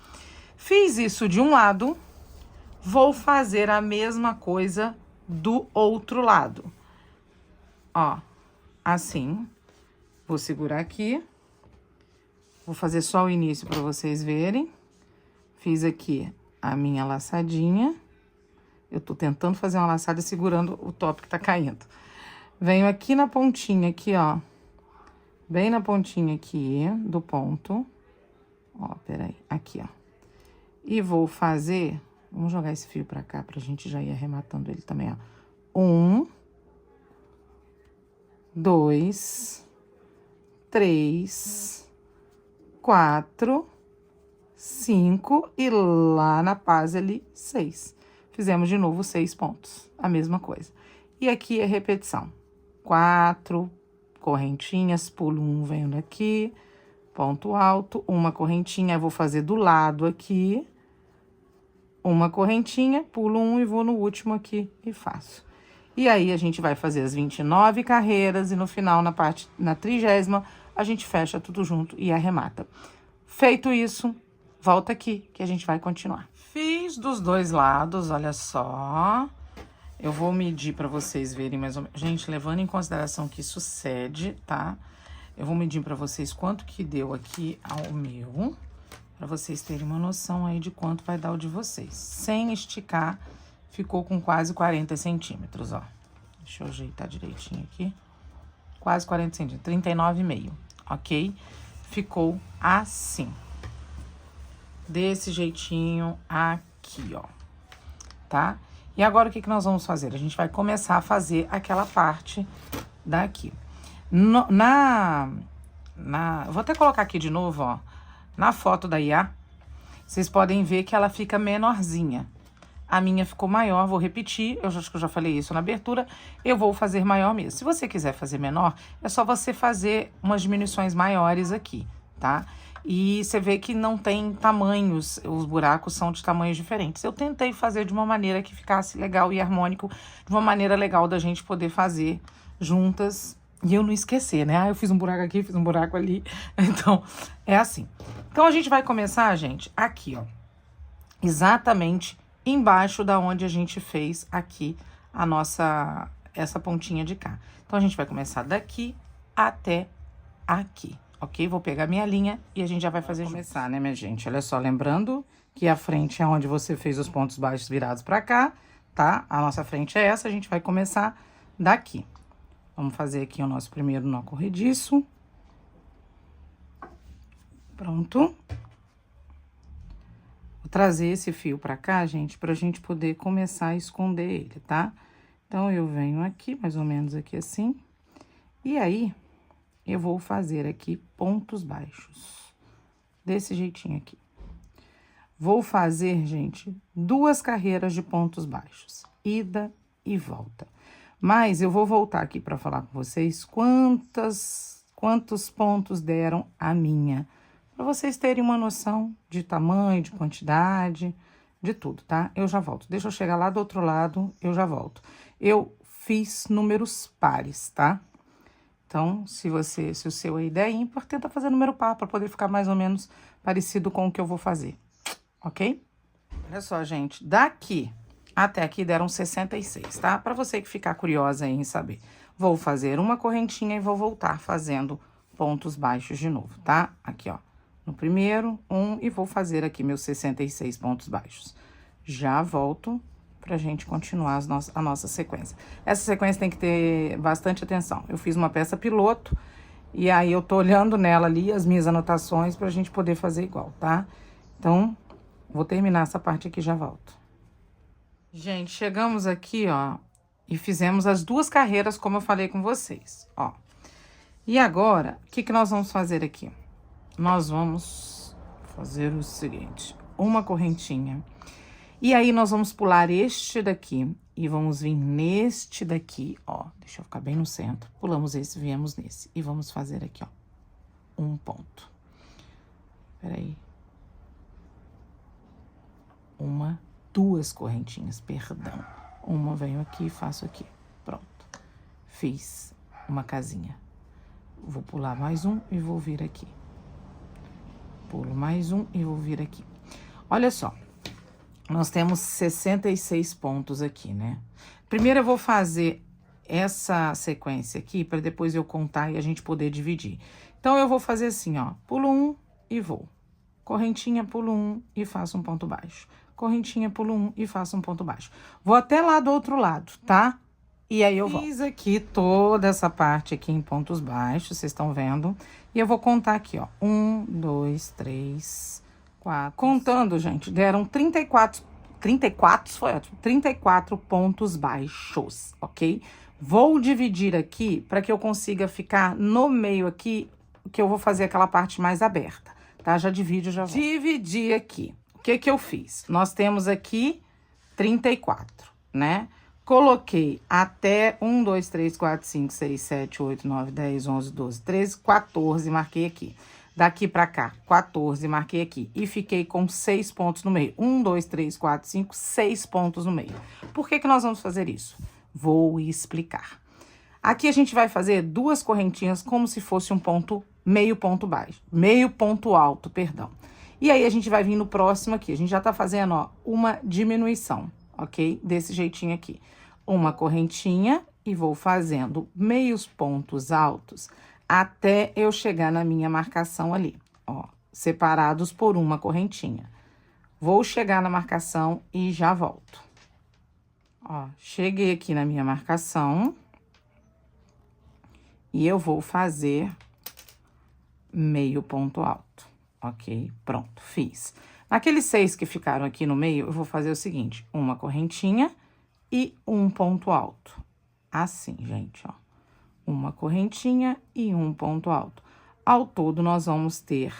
Fiz isso de um lado, vou fazer a mesma coisa do outro lado. Ó, assim, vou segurar aqui, vou fazer só o início para vocês verem. Fiz aqui a minha laçadinha, eu tô tentando fazer uma laçada segurando o top que tá caindo. Venho aqui na pontinha, aqui, ó, bem na pontinha aqui do ponto, ó, peraí, aqui, ó. E vou fazer, vamos jogar esse fio pra cá, pra gente já ir arrematando ele também, ó. 1, 2, 3, 4, 5 e lá na paz ali, 6. Fizemos de novo 6 pontos, a mesma coisa. E aqui é repetição. 4 correntinhas, pulo 1, venho daqui, ponto alto, uma correntinha, eu vou fazer do lado aqui, uma correntinha, pulo 1 e vou no último aqui e faço. E aí, a gente vai fazer as 29 carreiras e no final, na 30ª, a gente fecha tudo junto e arremata. Feito isso, volta aqui que a gente vai continuar. Fiz dos dois lados, olha só. Eu vou medir pra vocês verem mais ou menos. Gente, levando em consideração que isso cede, tá? Eu vou medir pra vocês quanto que deu aqui ao meu, pra vocês terem uma noção aí de quanto vai dar o de vocês. Sem esticar, ficou com quase 40 centímetros, ó. Deixa eu ajeitar direitinho aqui. Quase 40 centímetros, 39,5, ok? Ficou assim. Desse jeitinho aqui, ó. tá? E agora, o que nós vamos fazer? A gente vai começar a fazer aquela parte daqui. Vou até colocar aqui de novo, ó. Na foto da IA, vocês podem ver que ela fica menorzinha. A minha ficou maior, vou repetir, eu acho que eu já falei isso na abertura, eu vou fazer maior mesmo. Se você quiser fazer menor, é só você fazer umas diminuições maiores aqui, tá? E você vê que não tem tamanhos, os buracos são de tamanhos diferentes. Eu tentei fazer de uma maneira que ficasse legal e harmônico, de uma maneira legal da gente poder fazer juntas e eu não esquecer, né? Ah, eu fiz um buraco aqui, fiz um buraco ali. Então, é assim. Então, a gente vai começar, gente, aqui, ó. Exatamente embaixo da onde a gente fez aqui essa pontinha de cá. Então, a gente vai começar daqui até aqui, ok? Vou pegar minha linha e a gente já vai fazer começar, né, minha gente? Olha só, lembrando que a frente é onde você fez os pontos baixos virados pra cá, tá? A nossa frente é essa, a gente vai começar daqui. Vamos fazer aqui o nosso primeiro nó corrediço. Pronto. Vou trazer esse fio pra cá, gente, pra gente poder começar a esconder ele, tá? Então, eu venho aqui, mais ou menos aqui assim. E aí, eu vou fazer aqui pontos baixos. Desse jeitinho aqui. Vou fazer, gente, 2 carreiras de pontos baixos. Ida e volta. Mas eu vou voltar aqui para falar com vocês quantos pontos deram a minha. Para vocês terem uma noção de tamanho, de quantidade, de tudo, tá? Eu já volto. Deixa eu chegar lá do outro lado, eu já volto. Eu fiz números pares, tá? Então, se o seu é ideia é ímpar, tenta fazer número par para poder ficar mais ou menos parecido com o que eu vou fazer, ok? Olha só, gente, daqui até aqui deram 66, tá? Para você que ficar curiosa aí em saber. Vou fazer uma correntinha e vou voltar fazendo pontos baixos de novo, tá? Aqui, ó, no primeiro, e vou fazer aqui meus 66 pontos baixos. Já volto pra gente continuar a nossa sequência. Essa sequência tem que ter bastante atenção. Eu fiz uma peça piloto e aí eu tô olhando nela ali as minhas anotações pra gente poder fazer igual, tá? Então, vou terminar essa parte aqui e já volto. Gente, chegamos aqui, ó, e fizemos as 2 carreiras, como eu falei com vocês, ó. E agora, o que nós vamos fazer aqui? Nós vamos fazer o seguinte, uma correntinha. E aí, nós vamos pular este daqui e vamos vir neste daqui, ó. Deixa eu ficar bem no centro. Pulamos esse, viemos nesse. E vamos fazer aqui, ó, um ponto. Peraí. 2 correntinhas, perdão. Uma venho aqui e faço aqui. Pronto. Fiz uma casinha. Vou pular mais um e vou vir aqui. Pulo mais um e vou vir aqui. Olha só. Nós temos 66 pontos aqui, né? Primeiro eu vou fazer essa sequência aqui para depois eu contar e a gente poder dividir. Então, eu vou fazer assim, ó. Pulo 1 e vou. Correntinha, pulo 1 e faço um ponto baixo. Correntinha, pulo 1 e faço um ponto baixo. Vou até lá do outro lado, tá? E aí eu volto. Fiz aqui toda essa parte aqui em pontos baixos, vocês estão vendo? E eu vou contar aqui, ó. 1, 2, 3, 4. Contando, gente, deram 34, foi ótimo. 34 pontos baixos, ok? Vou dividir aqui para que eu consiga ficar no meio aqui, que eu vou fazer aquela parte mais aberta, tá? Já divide, já vou. Dividi aqui. O que eu fiz? Nós temos aqui 34, né? Coloquei até 1, 2, 3, 4, 5, 6, 7, 8, 9, 10, 11, 12, 13, 14, marquei aqui. Daqui pra cá, 14, marquei aqui. E fiquei com 6 pontos no meio. 1, 2, 3, 4, 5, 6 pontos no meio. Por que nós vamos fazer isso? Vou explicar. Aqui a gente vai fazer 2 correntinhas como se fosse um ponto, meio ponto baixo. Meio ponto alto, perdão. E aí, a gente vai vir no próximo aqui. A gente já tá fazendo, ó, uma diminuição, ok? Desse jeitinho aqui. Uma correntinha e vou fazendo meios pontos altos até eu chegar na minha marcação ali, ó. Separados por uma correntinha. Vou chegar na marcação e já volto. Ó, cheguei aqui na minha marcação. E eu vou fazer meio ponto alto. Ok? Pronto, fiz. Naqueles 6 que ficaram aqui no meio, eu vou fazer o seguinte, uma correntinha e um ponto alto. Assim, gente, ó. Uma correntinha e um ponto alto. Ao todo, nós vamos ter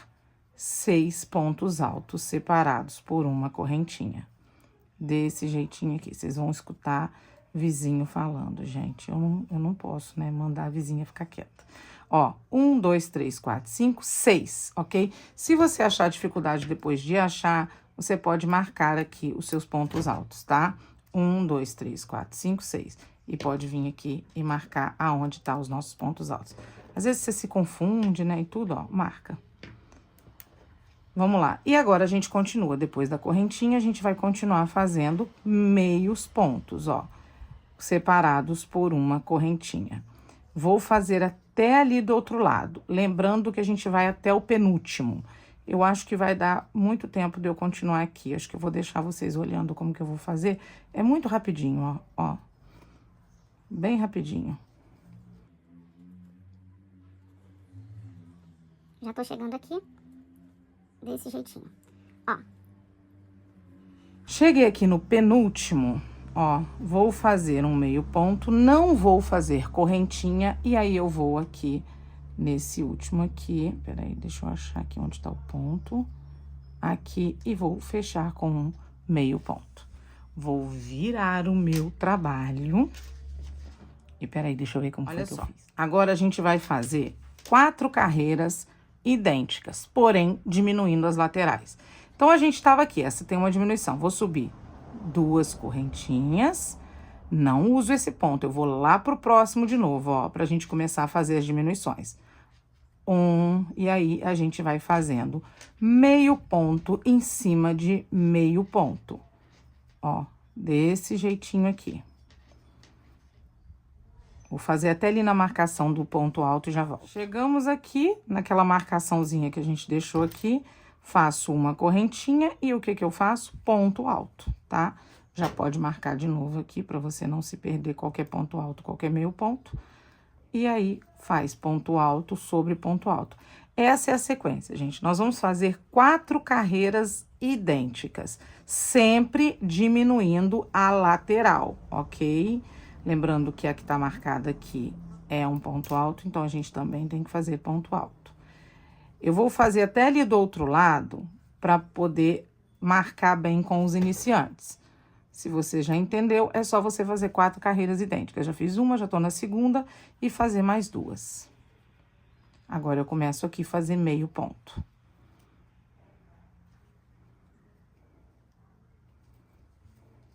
6 pontos altos separados por uma correntinha. Desse jeitinho aqui. Vocês vão escutar vizinho falando, gente. Eu não posso, né, mandar a vizinha ficar quieta. Ó, 1, 2, 3, 4, 5, 6, ok? Se você achar dificuldade depois de achar, você pode marcar aqui os seus pontos altos, tá? 1, 2, 3, 4, 5, 6. E pode vir aqui e marcar aonde tá os nossos pontos altos. Às vezes você se confunde, né, e tudo, ó, marca. Vamos lá. E agora a gente continua. Depois da correntinha, a gente vai continuar fazendo meios pontos, ó, separados por uma correntinha. Vou fazer até ali do outro lado, lembrando que a gente vai até o penúltimo. Eu acho que vai dar muito tempo de eu continuar aqui. Acho que eu vou deixar vocês olhando como que eu vou fazer. É muito rapidinho, ó, ó. Bem rapidinho. Já tô chegando aqui. Desse jeitinho. Ó. Cheguei aqui no penúltimo, ó, vou fazer um meio ponto, não vou fazer correntinha, e aí eu vou aqui nesse último aqui, peraí, deixa eu achar aqui onde tá o ponto, aqui, e vou fechar com um meio ponto. Vou virar o meu trabalho, e peraí, deixa eu ver como foi que eu fiz. Agora, a gente vai fazer 4 carreiras idênticas, porém, diminuindo as laterais. Então, a gente tava aqui, essa tem uma diminuição. Vou subir 2 correntinhas, não uso esse ponto, eu vou lá pro próximo de novo, ó, pra gente começar a fazer as diminuições. 1, e aí, a gente vai fazendo meio ponto em cima de meio ponto. Ó, desse jeitinho aqui. Vou fazer até ali na marcação do ponto alto e já volto. Chegamos aqui, naquela marcaçãozinha que a gente deixou aqui, faço uma correntinha e o que que eu faço? Ponto alto, tá? Já pode marcar de novo aqui para você não se perder qualquer ponto alto, qualquer meio ponto. E aí, faz ponto alto sobre ponto alto. Essa é a sequência, gente. Nós vamos fazer 4 carreiras idênticas, sempre diminuindo a lateral, ok? Lembrando que a que tá marcada aqui é um ponto alto, então a gente também tem que fazer ponto alto. Eu vou fazer até ali do outro lado para poder marcar bem com os iniciantes. Se você já entendeu, é só você fazer 4 carreiras idênticas. Já fiz uma, já tô na segunda e fazer mais 2. Agora, eu começo aqui a fazer meio ponto.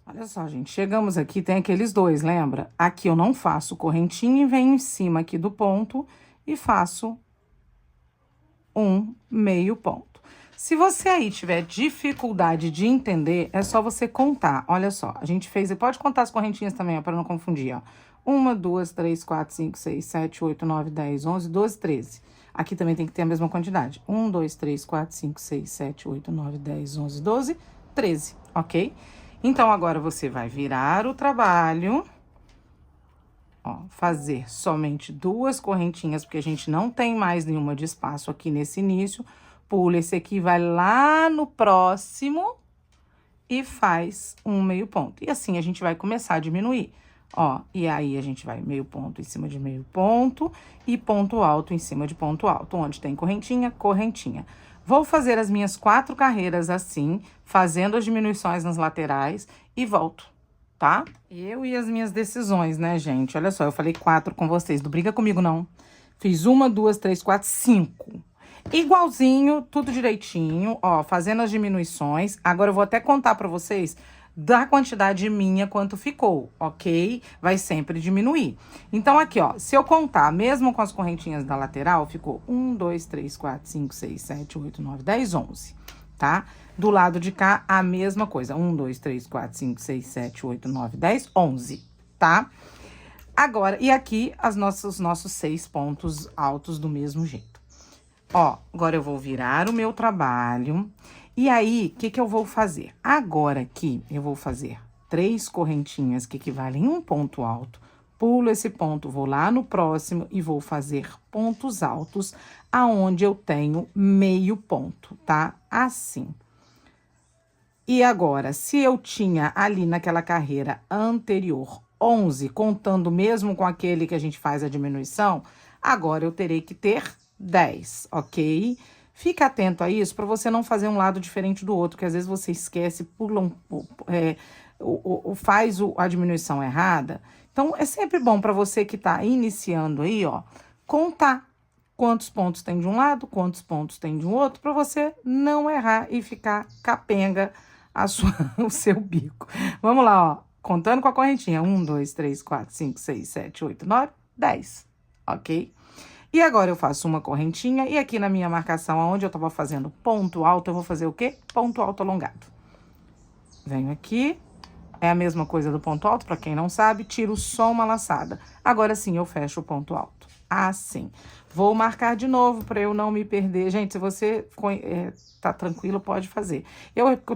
Olha só, gente, chegamos aqui, tem aqueles 2, lembra? Aqui eu não faço correntinha e venho em cima aqui do ponto e faço um meio ponto. Se você aí tiver dificuldade de entender, é só você contar. Olha só, a gente fez, e pode contar as correntinhas também, ó, para não confundir, ó. 1, 2, 3, 4, 5, 6, 7, 8, 9, 10, 11, 12, 13. Aqui também tem que ter a mesma quantidade. 1, 2, 3, 4, 5, 6, 7, 8, 9, 10, 11, 12, 13, ok? Então, agora você vai virar o trabalho, ó, fazer somente 2 correntinhas, porque a gente não tem mais nenhuma de espaço aqui nesse início. Pula esse aqui, vai lá no próximo e faz um meio ponto. E assim, a gente vai começar a diminuir, ó. E aí, a gente vai meio ponto em cima de meio ponto e ponto alto em cima de ponto alto. Onde tem correntinha, correntinha. Vou fazer as minhas 4 carreiras assim, fazendo as diminuições nas laterais e volto, tá? Eu e as minhas decisões, né, gente? Olha só, eu falei 4 com vocês, não briga comigo, não. Fiz 1, 2, 3, 4, 5. Igualzinho, tudo direitinho, ó, fazendo as diminuições. Agora, eu vou até contar pra vocês da quantidade minha quanto ficou, ok? Vai sempre diminuir. Então, aqui, ó, se eu contar, mesmo com as correntinhas da lateral, ficou 1, 2, 3, 4, 5, 6, 7, 8, 9, 10, 11, tá? Do lado de cá, a mesma coisa. 1, 2, 3, 4, 5, 6, 7, 8, 9, 10, 11, tá? Agora, e aqui, os nossos 6 pontos altos do mesmo jeito. Ó, agora eu vou virar o meu trabalho. E aí, o que que eu vou fazer? Agora aqui, eu vou fazer 3 correntinhas que equivalem a um ponto alto. Pulo esse ponto, vou lá no próximo e vou fazer pontos altos aonde eu tenho meio ponto, tá? Assim. E agora, se eu tinha ali naquela carreira anterior 11, contando mesmo com aquele que a gente faz a diminuição, agora eu terei que ter 10, ok? Fica atento a isso para você não fazer um lado diferente do outro, que às vezes você esquece, pula faz a diminuição errada. Então, é sempre bom para você que está iniciando aí, ó, contar quantos pontos tem de um lado, quantos pontos tem de um outro, para você não errar e ficar capenga o seu bico. Vamos lá, ó. Contando com a correntinha. 1, 2, 3, 4, 5, 6, 7, 8, 9, 10. Ok? E agora eu faço uma correntinha e aqui na minha marcação, onde eu tava fazendo ponto alto, eu vou fazer o quê? Ponto alto alongado. Venho aqui. É a mesma coisa do ponto alto, para quem não sabe, tiro só uma laçada. Agora sim, eu fecho o ponto alto. Assim. Vou marcar de novo para eu não me perder. Gente, se você tá tranquilo, pode fazer.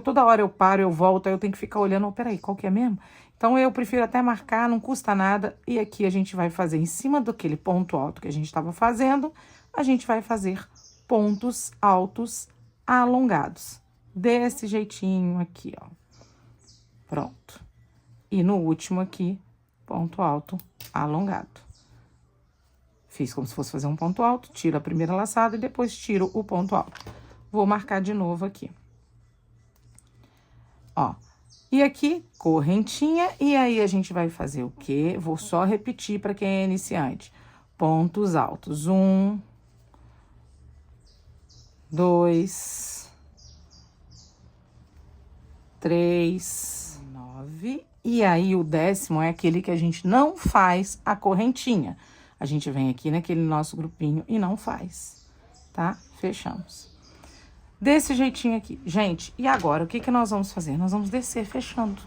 Toda hora eu paro, eu volto, aí eu tenho que ficar olhando. Oh, peraí, qual que é mesmo? Então, eu prefiro até marcar, não custa nada. E aqui a gente vai fazer, em cima daquele ponto alto que a gente estava fazendo, a gente vai fazer pontos altos alongados. Desse jeitinho aqui, ó. Pronto. E no último aqui, ponto alto alongado. Fiz como se fosse fazer um ponto alto, tiro a primeira laçada e depois tiro o ponto alto. Vou marcar de novo aqui. Ó. E aqui, correntinha, e aí a gente vai fazer o quê? Vou só repetir para quem é iniciante. Pontos altos. 1, 2, 3, 9. E aí, o 10º é aquele que a gente não faz a correntinha. A gente vem aqui naquele nosso grupinho e não faz, tá? Fechamos. Desse jeitinho aqui. Gente, e agora, o que nós vamos fazer? Nós vamos descer fechando.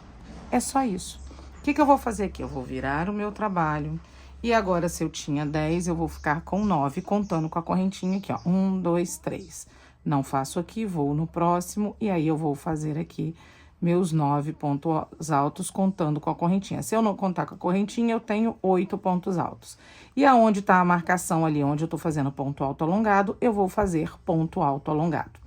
É só isso. O que eu vou fazer aqui? Eu vou virar o meu trabalho. E agora, se eu tinha 10, eu vou ficar com 9, contando com a correntinha aqui, ó. 1, 2, 3. Não faço aqui, vou no próximo. E aí, eu vou fazer aqui meus 9 pontos altos, contando com a correntinha. Se eu não contar com a correntinha, eu tenho 8 pontos altos. E aonde tá a marcação ali, onde eu tô fazendo ponto alto alongado, eu vou fazer ponto alto alongado.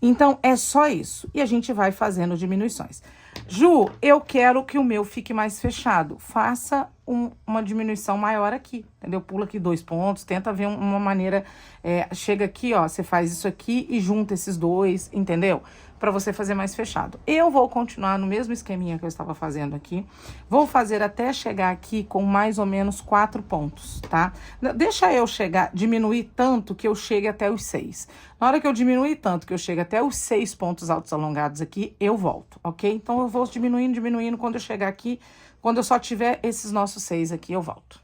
Então, é só isso. E a gente vai fazendo diminuições. Ju, eu quero que o meu fique mais fechado. Faça uma diminuição maior aqui, entendeu? Pula aqui 2 pontos, tenta ver uma maneira... chega aqui, ó, você faz isso aqui e junta esses dois, entendeu? Pra você fazer mais fechado. Eu vou continuar no mesmo esqueminha que eu estava fazendo aqui. Vou fazer até chegar aqui com mais ou menos 4 pontos, tá? Deixa eu diminuir tanto que eu chegue até os 6. Na hora que eu diminuir tanto que eu chegue até os 6 pontos altos alongados aqui, eu volto, ok? Então, eu vou diminuindo. Quando eu chegar aqui, quando eu só tiver esses nossos 6 aqui, eu volto.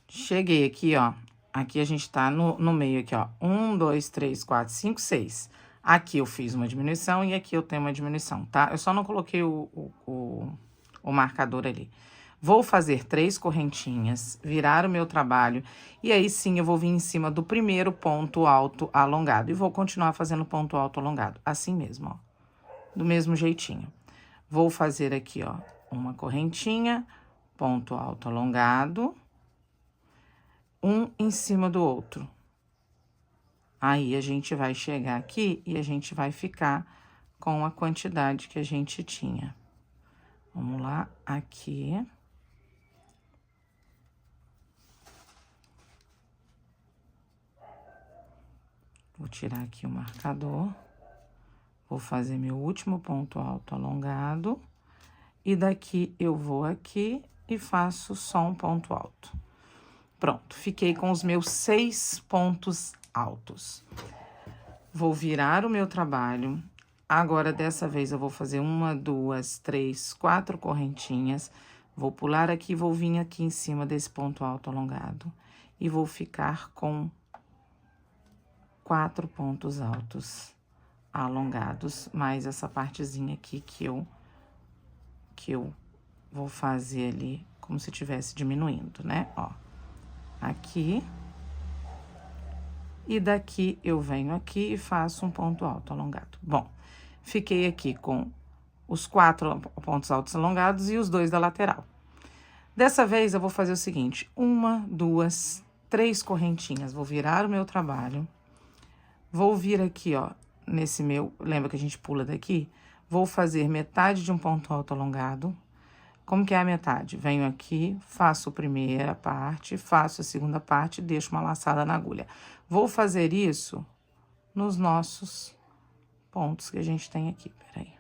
Cheguei aqui, ó. Aqui a gente tá no meio aqui, ó. 1, 2, 3, 4, 5, 6. Aqui eu fiz uma diminuição e aqui eu tenho uma diminuição, tá? Eu só não coloquei o marcador ali. Vou fazer 3 correntinhas, virar o meu trabalho, e aí sim eu vou vir em cima do primeiro ponto alto alongado. E vou continuar fazendo ponto alto alongado, assim mesmo, ó. Do mesmo jeitinho. Vou fazer aqui, ó, uma correntinha, ponto alto alongado, um em cima do outro. Aí, a gente vai chegar aqui e a gente vai ficar com a quantidade que a gente tinha. Vamos lá, aqui. Vou tirar aqui o marcador. Vou fazer meu último ponto alto alongado. E daqui eu vou aqui e faço só um ponto alto. Pronto, fiquei com os meus 6 pontos altos. Vou virar o meu trabalho. Agora, dessa vez, eu vou fazer 1, 2, 3, 4 correntinhas. Vou pular aqui, vou vir aqui em cima desse ponto alto alongado. E vou ficar com 4 pontos altos alongados, mais essa partezinha aqui que eu vou fazer ali como se estivesse diminuindo, né? Ó, aqui. E daqui eu venho aqui e faço um ponto alto alongado. Bom, fiquei aqui com os 4 pontos altos alongados e os 2 da lateral. Dessa vez eu vou fazer o seguinte: 1, 2, 3 correntinhas. Vou virar o meu trabalho. Vou vir aqui, ó, nesse meu, lembra que a gente pula daqui? Vou fazer metade de um ponto alto alongado. Como que é a metade? Venho aqui, faço a primeira parte, faço a segunda parte e deixo uma laçada na agulha. Vou fazer isso nos nossos pontos que a gente tem aqui, peraí.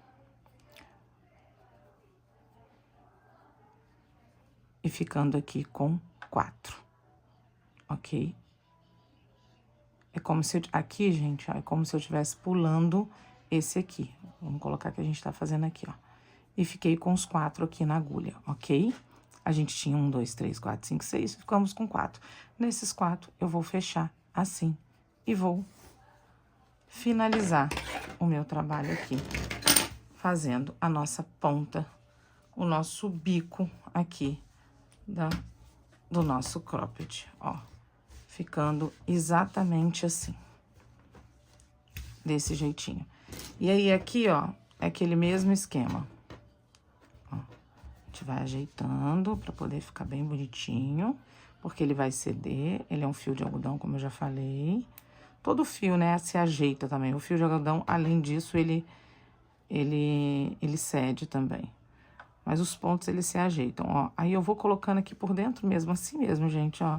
E ficando aqui com 4, ok? É como se aqui, gente, ó, é como se eu estivesse pulando esse aqui. Vamos colocar que a gente tá fazendo aqui, ó. E fiquei com os 4 aqui na agulha, ok? A gente tinha 1, 2, 3, 4, 5, 6, ficamos com 4. Nesses 4, eu vou fechar assim e vou finalizar o meu trabalho aqui, fazendo a nossa ponta, o nosso bico aqui do nosso cropped, ó. Ficando exatamente assim, desse jeitinho. E aí, aqui, ó, é aquele mesmo esquema. Ó, a gente vai ajeitando pra poder ficar bem bonitinho, porque ele vai ceder, ele é um fio de algodão, como eu já falei. Todo fio, né, se ajeita também. O fio de algodão, além disso, ele cede também. Mas os pontos, eles se ajeitam, ó. Aí, eu vou colocando aqui por dentro mesmo, assim mesmo, gente, ó.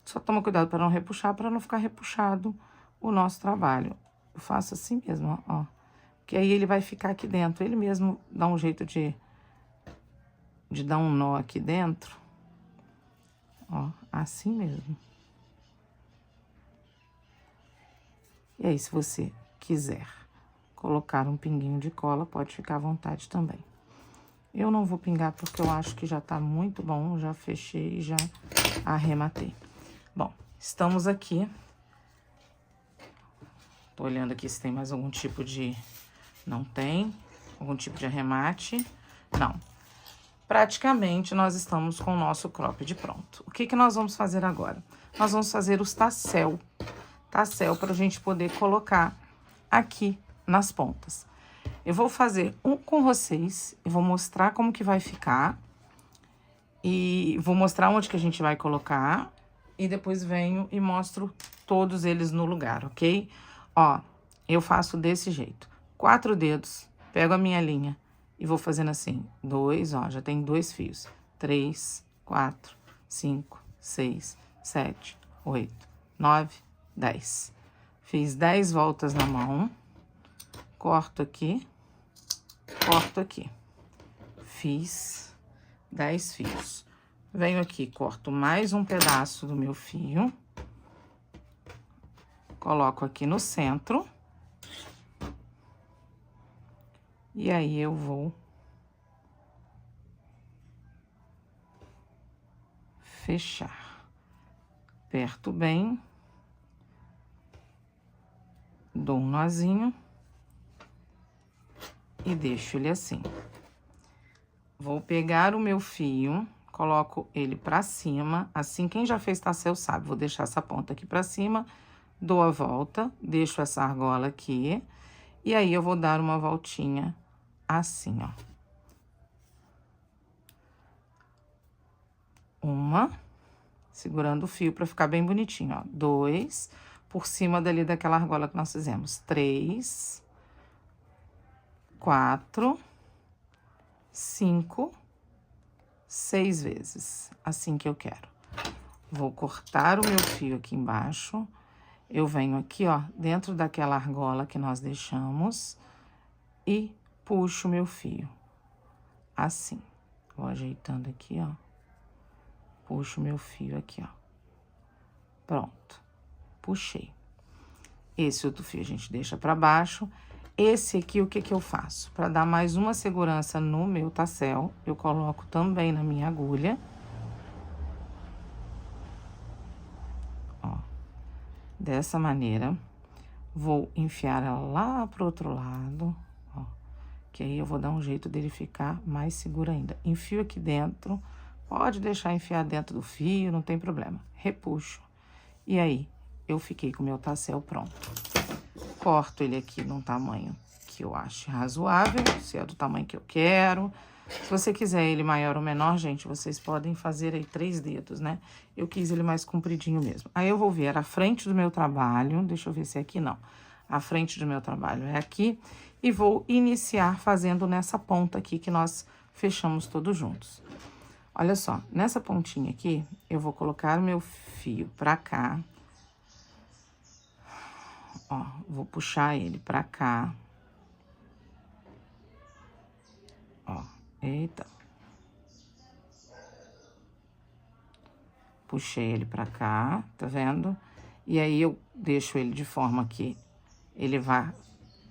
Só toma cuidado para não repuxar, para não ficar repuxado o nosso trabalho. Eu faço assim mesmo, ó. Que aí ele vai ficar aqui dentro. Ele mesmo dá um jeito de dar um nó aqui dentro. Ó, assim mesmo. E aí, se você quiser colocar um pinguinho de cola, pode ficar à vontade também. Eu não vou pingar porque eu acho que já tá muito bom. Já fechei e já arrematei. Bom, estamos aqui. Tô olhando aqui se tem mais algum tipo de... Não tem. Algum tipo de arremate. Não. Praticamente, nós estamos com o nosso cropped pronto. O que que nós vamos fazer agora? Nós vamos fazer os tassel. Tassel pra gente poder colocar aqui nas pontas. Eu vou fazer um com vocês. Eu vou mostrar como que vai ficar. E vou mostrar onde que a gente vai colocar. E depois venho e mostro todos eles no lugar, ok? Ó, eu faço desse jeito. 4 dedos, pego a minha linha e vou fazendo assim. 2, ó, já tem 2 fios. 3, 4, 5, 6, 7, 8, 9, 10. Fiz 10 voltas na mão. Corto aqui. Corto aqui. Fiz 10 fios. Venho aqui, corto mais um pedaço do meu fio. Coloco aqui no centro. E aí, eu vou fechar. Aperto bem. Dou um nozinho. E deixo ele assim. Vou pegar o meu fio... Coloco ele pra cima, assim, quem já fez tassel sabe. Vou deixar essa ponta aqui pra cima, dou a volta, deixo essa argola aqui. E aí, eu vou dar uma voltinha assim, ó. Uma, segurando o fio pra ficar bem bonitinho, ó. 2, por cima dali daquela argola que nós fizemos. 3, 4, 5... 6 vezes, assim que eu quero. Vou cortar o meu fio aqui embaixo. Eu venho aqui, ó, dentro daquela argola que nós deixamos e puxo o meu fio. Assim. Vou ajeitando aqui, ó. Puxo o meu fio aqui, ó. Pronto. Puxei. Esse outro fio a gente deixa pra baixo. Esse aqui, o que que eu faço? Para dar mais uma segurança no meu tassel, eu coloco também na minha agulha. Ó, dessa maneira. Vou enfiar ela lá pro outro lado, ó. Que aí eu vou dar um jeito dele ficar mais seguro ainda. Enfio aqui dentro, pode deixar enfiar dentro do fio, não tem problema. Repuxo. E aí, eu fiquei com o meu tassel pronto. Corto ele aqui num tamanho que eu acho razoável, se é do tamanho que eu quero. Se você quiser ele maior ou menor, gente, vocês podem fazer aí 3 dedos, né? Eu quis ele mais compridinho mesmo. Aí, eu vou ver a frente do meu trabalho, deixa eu ver se é aqui, não. A frente do meu trabalho é aqui. E vou iniciar fazendo nessa ponta aqui que nós fechamos todos juntos. Olha só, nessa pontinha aqui, eu vou colocar o meu fio pra cá. Ó, vou puxar ele pra cá. Ó, eita. Puxei ele pra cá, tá vendo? E aí, eu deixo ele de forma que ele vai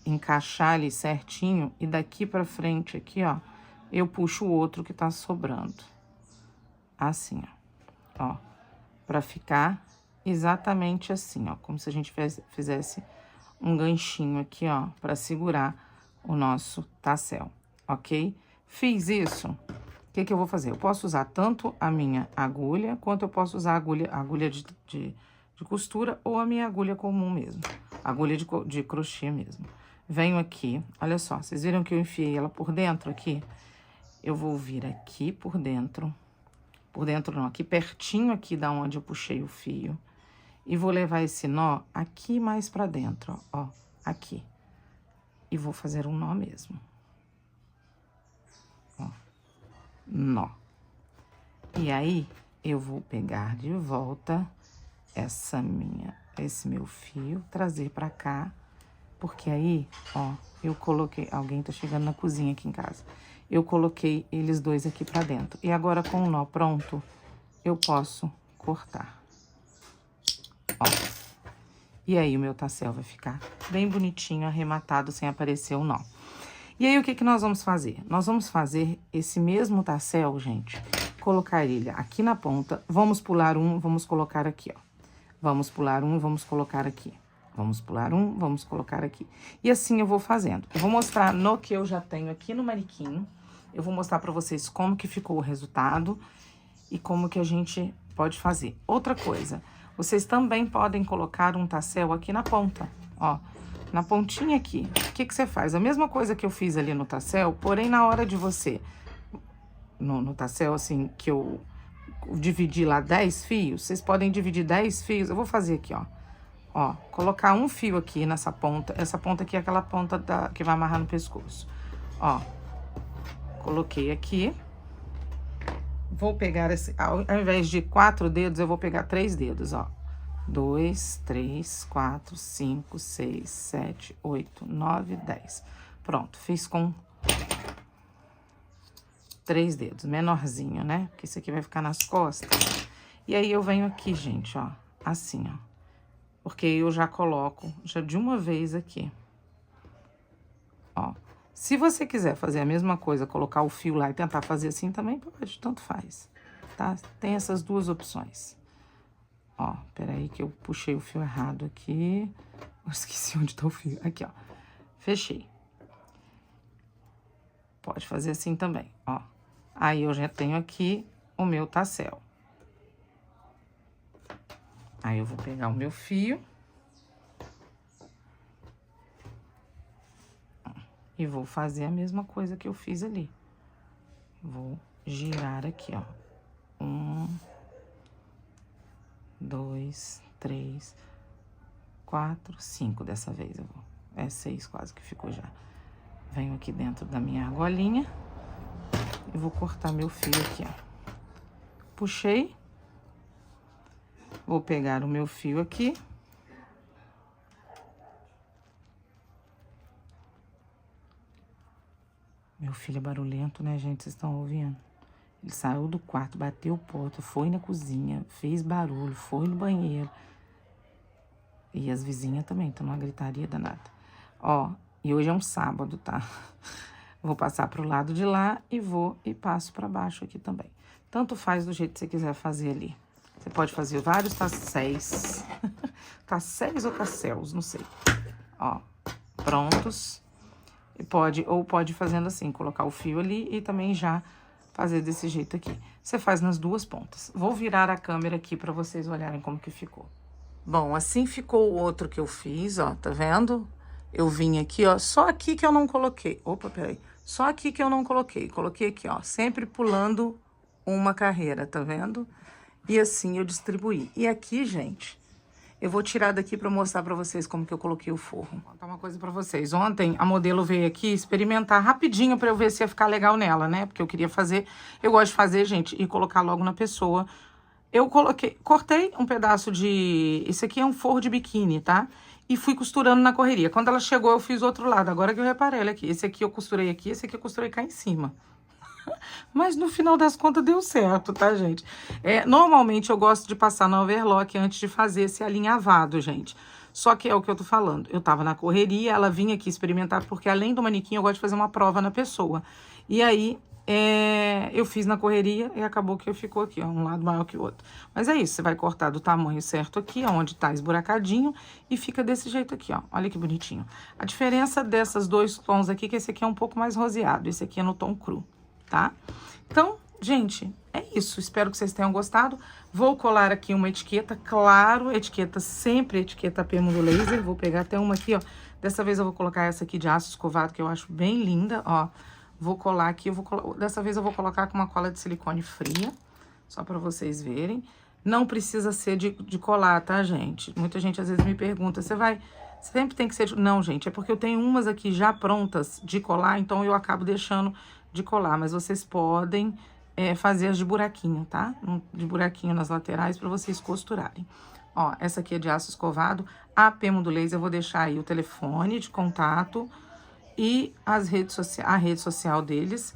encaixar ali certinho. E daqui pra frente aqui, ó, eu puxo o outro que tá sobrando. Assim, ó. Pra ficar exatamente assim, ó. Como se a gente fizesse um ganchinho aqui, ó, pra segurar o nosso tassel, ok? Fiz isso, o que que eu vou fazer? Eu posso usar tanto a minha agulha, quanto eu posso usar a agulha de costura ou a minha agulha comum mesmo. Agulha de crochê mesmo. Venho aqui, olha só, vocês viram que eu enfiei ela por dentro aqui? Eu vou vir aqui por dentro não, aqui pertinho aqui da onde eu puxei o fio. E vou levar esse nó aqui mais pra dentro, ó, aqui. E vou fazer um nó mesmo. Ó, nó. E aí, eu vou pegar de volta esse meu fio, trazer pra cá, porque aí, ó, eu coloquei, alguém tá chegando na cozinha aqui em casa. Eu coloquei eles dois aqui pra dentro. E agora, com o nó pronto, eu posso cortar. Ó. E aí, o meu tassel vai ficar bem bonitinho, arrematado, sem aparecer o nó. E aí, o que que nós vamos fazer? Nós vamos fazer esse mesmo tassel, gente, colocar ele aqui na ponta. Vamos pular um, vamos colocar aqui, ó. Vamos pular um, vamos colocar aqui. Vamos pular um, vamos colocar aqui. E assim eu vou fazendo. Eu vou mostrar no que eu já tenho aqui no manequim. Eu vou mostrar pra vocês como que ficou o resultado e como que a gente pode fazer. Outra coisa, vocês também podem colocar um tassel aqui na ponta, ó. Na pontinha aqui. O que que você faz? A mesma coisa que eu fiz ali no tassel, porém na hora de você... No tassel, assim, que eu dividi lá 10 fios, vocês podem dividir 10 fios. Eu vou fazer aqui, ó. Ó, colocar um fio aqui nessa ponta. Essa ponta aqui é aquela ponta que vai amarrar no pescoço. Ó, coloquei aqui. Vou pegar esse... Ao invés de 4 dedos, eu vou pegar 3 dedos, ó. 2, 3, 4, 5, 6, 7, 8, 9, 10. Pronto, fiz com 3 dedos, menorzinho, né? Porque esse aqui vai ficar nas costas. E aí, eu venho aqui, gente, ó, assim, ó. Porque eu já coloco, já de uma vez aqui. Ó, se você quiser fazer a mesma coisa, colocar o fio lá e tentar fazer assim, também pode, tanto faz, tá? Tem essas duas opções. Ó, peraí que eu puxei o fio errado aqui. Eu esqueci onde tá o fio. Aqui, ó. Fechei. Pode fazer assim também, ó. Aí, eu já tenho aqui o meu tassel. Aí, eu vou pegar o meu fio. E vou fazer a mesma coisa que eu fiz ali. Vou girar aqui, ó. 1, 2, 3, 4, 5 dessa vez eu vou. É 6 quase que ficou já. Venho aqui dentro da minha argolinha. E vou cortar meu fio aqui, ó. Puxei. Vou pegar o meu fio aqui. Meu filho é barulhento, né, gente? Vocês estão ouvindo? Ele saiu do quarto, bateu porta, foi na cozinha, fez barulho, foi no banheiro. E as vizinhas também estão numa gritaria danada. Ó, e hoje é um sábado, tá? Vou passar pro lado de lá e passo pra baixo aqui também. Tanto faz do jeito que você quiser fazer ali. Você pode fazer vários tasséis. Tasséis ou tassels, não sei. Ó, prontos. E pode ir fazendo assim, colocar o fio ali e também já fazer desse jeito aqui. Você faz nas duas pontas. Vou virar a câmera aqui pra vocês olharem como que ficou. Bom, assim ficou o outro que eu fiz, ó, tá vendo? Eu vim aqui, ó, só aqui que eu não coloquei. Opa, peraí. Só aqui que eu não coloquei. Coloquei aqui, ó, sempre pulando uma carreira, tá vendo? E assim eu distribuí. E aqui, gente, Eu vou tirar daqui pra mostrar pra vocês como que eu coloquei o forro. Vou contar uma coisa pra vocês. Ontem a modelo veio aqui experimentar rapidinho pra eu ver se ia ficar legal nela, né? Porque eu queria fazer... Eu gosto de fazer, gente, e colocar logo na pessoa. Eu cortei um pedaço de... Esse aqui é um forro de biquíni, tá? E fui costurando na correria. Quando ela chegou, eu fiz o outro lado. Agora que eu reparei, olha aqui. Esse aqui eu costurei aqui, esse aqui eu costurei cá em cima. Mas no final das contas deu certo, tá, gente? Normalmente eu gosto de passar no overlock antes de fazer esse alinhavado, gente. Só que é o que eu tô falando. Eu tava na correria, ela vinha aqui experimentar, porque além do manequim eu gosto de fazer uma prova na pessoa. E aí, eu fiz na correria e acabou que ficou aqui, ó, um lado maior que o outro. Mas é isso, você vai cortar do tamanho certo aqui, onde tá esburacadinho, e fica desse jeito aqui, ó. Olha que bonitinho. A diferença dessas dois tons aqui, que esse aqui é um pouco mais roseado, esse aqui é no tom cru, tá? Então, gente, é isso. Espero que vocês tenham gostado. Vou colar aqui uma etiqueta, claro, etiqueta sempre etiqueta Pêmulo Laser. Vou pegar até uma aqui, ó. Dessa vez eu vou colocar essa aqui de aço escovado, que eu acho bem linda, ó. Vou colar aqui, dessa vez eu vou colocar com uma cola de silicone fria, só pra vocês verem. Não precisa ser de colar, tá, gente? Muita gente às vezes me pergunta, sempre tem que ser... Não, gente, é porque eu tenho umas aqui já prontas de colar, então eu acabo deixando de colar. Mas vocês podem fazer as de buraquinho, tá? De buraquinho nas laterais pra vocês costurarem. Ó, essa aqui é de aço escovado. A Pêmulo Laser, eu vou deixar aí o telefone de contato e a rede social deles,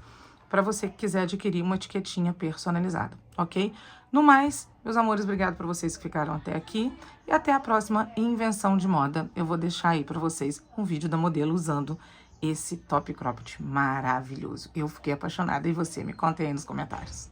para você que quiser adquirir uma etiquetinha personalizada, ok? No mais, meus amores, obrigado por vocês que ficaram até aqui e até a próxima invenção de moda. Eu vou deixar aí para vocês um vídeo da modelo usando esse top cropped maravilhoso. Eu fiquei apaixonada, e você? Me conta aí nos comentários.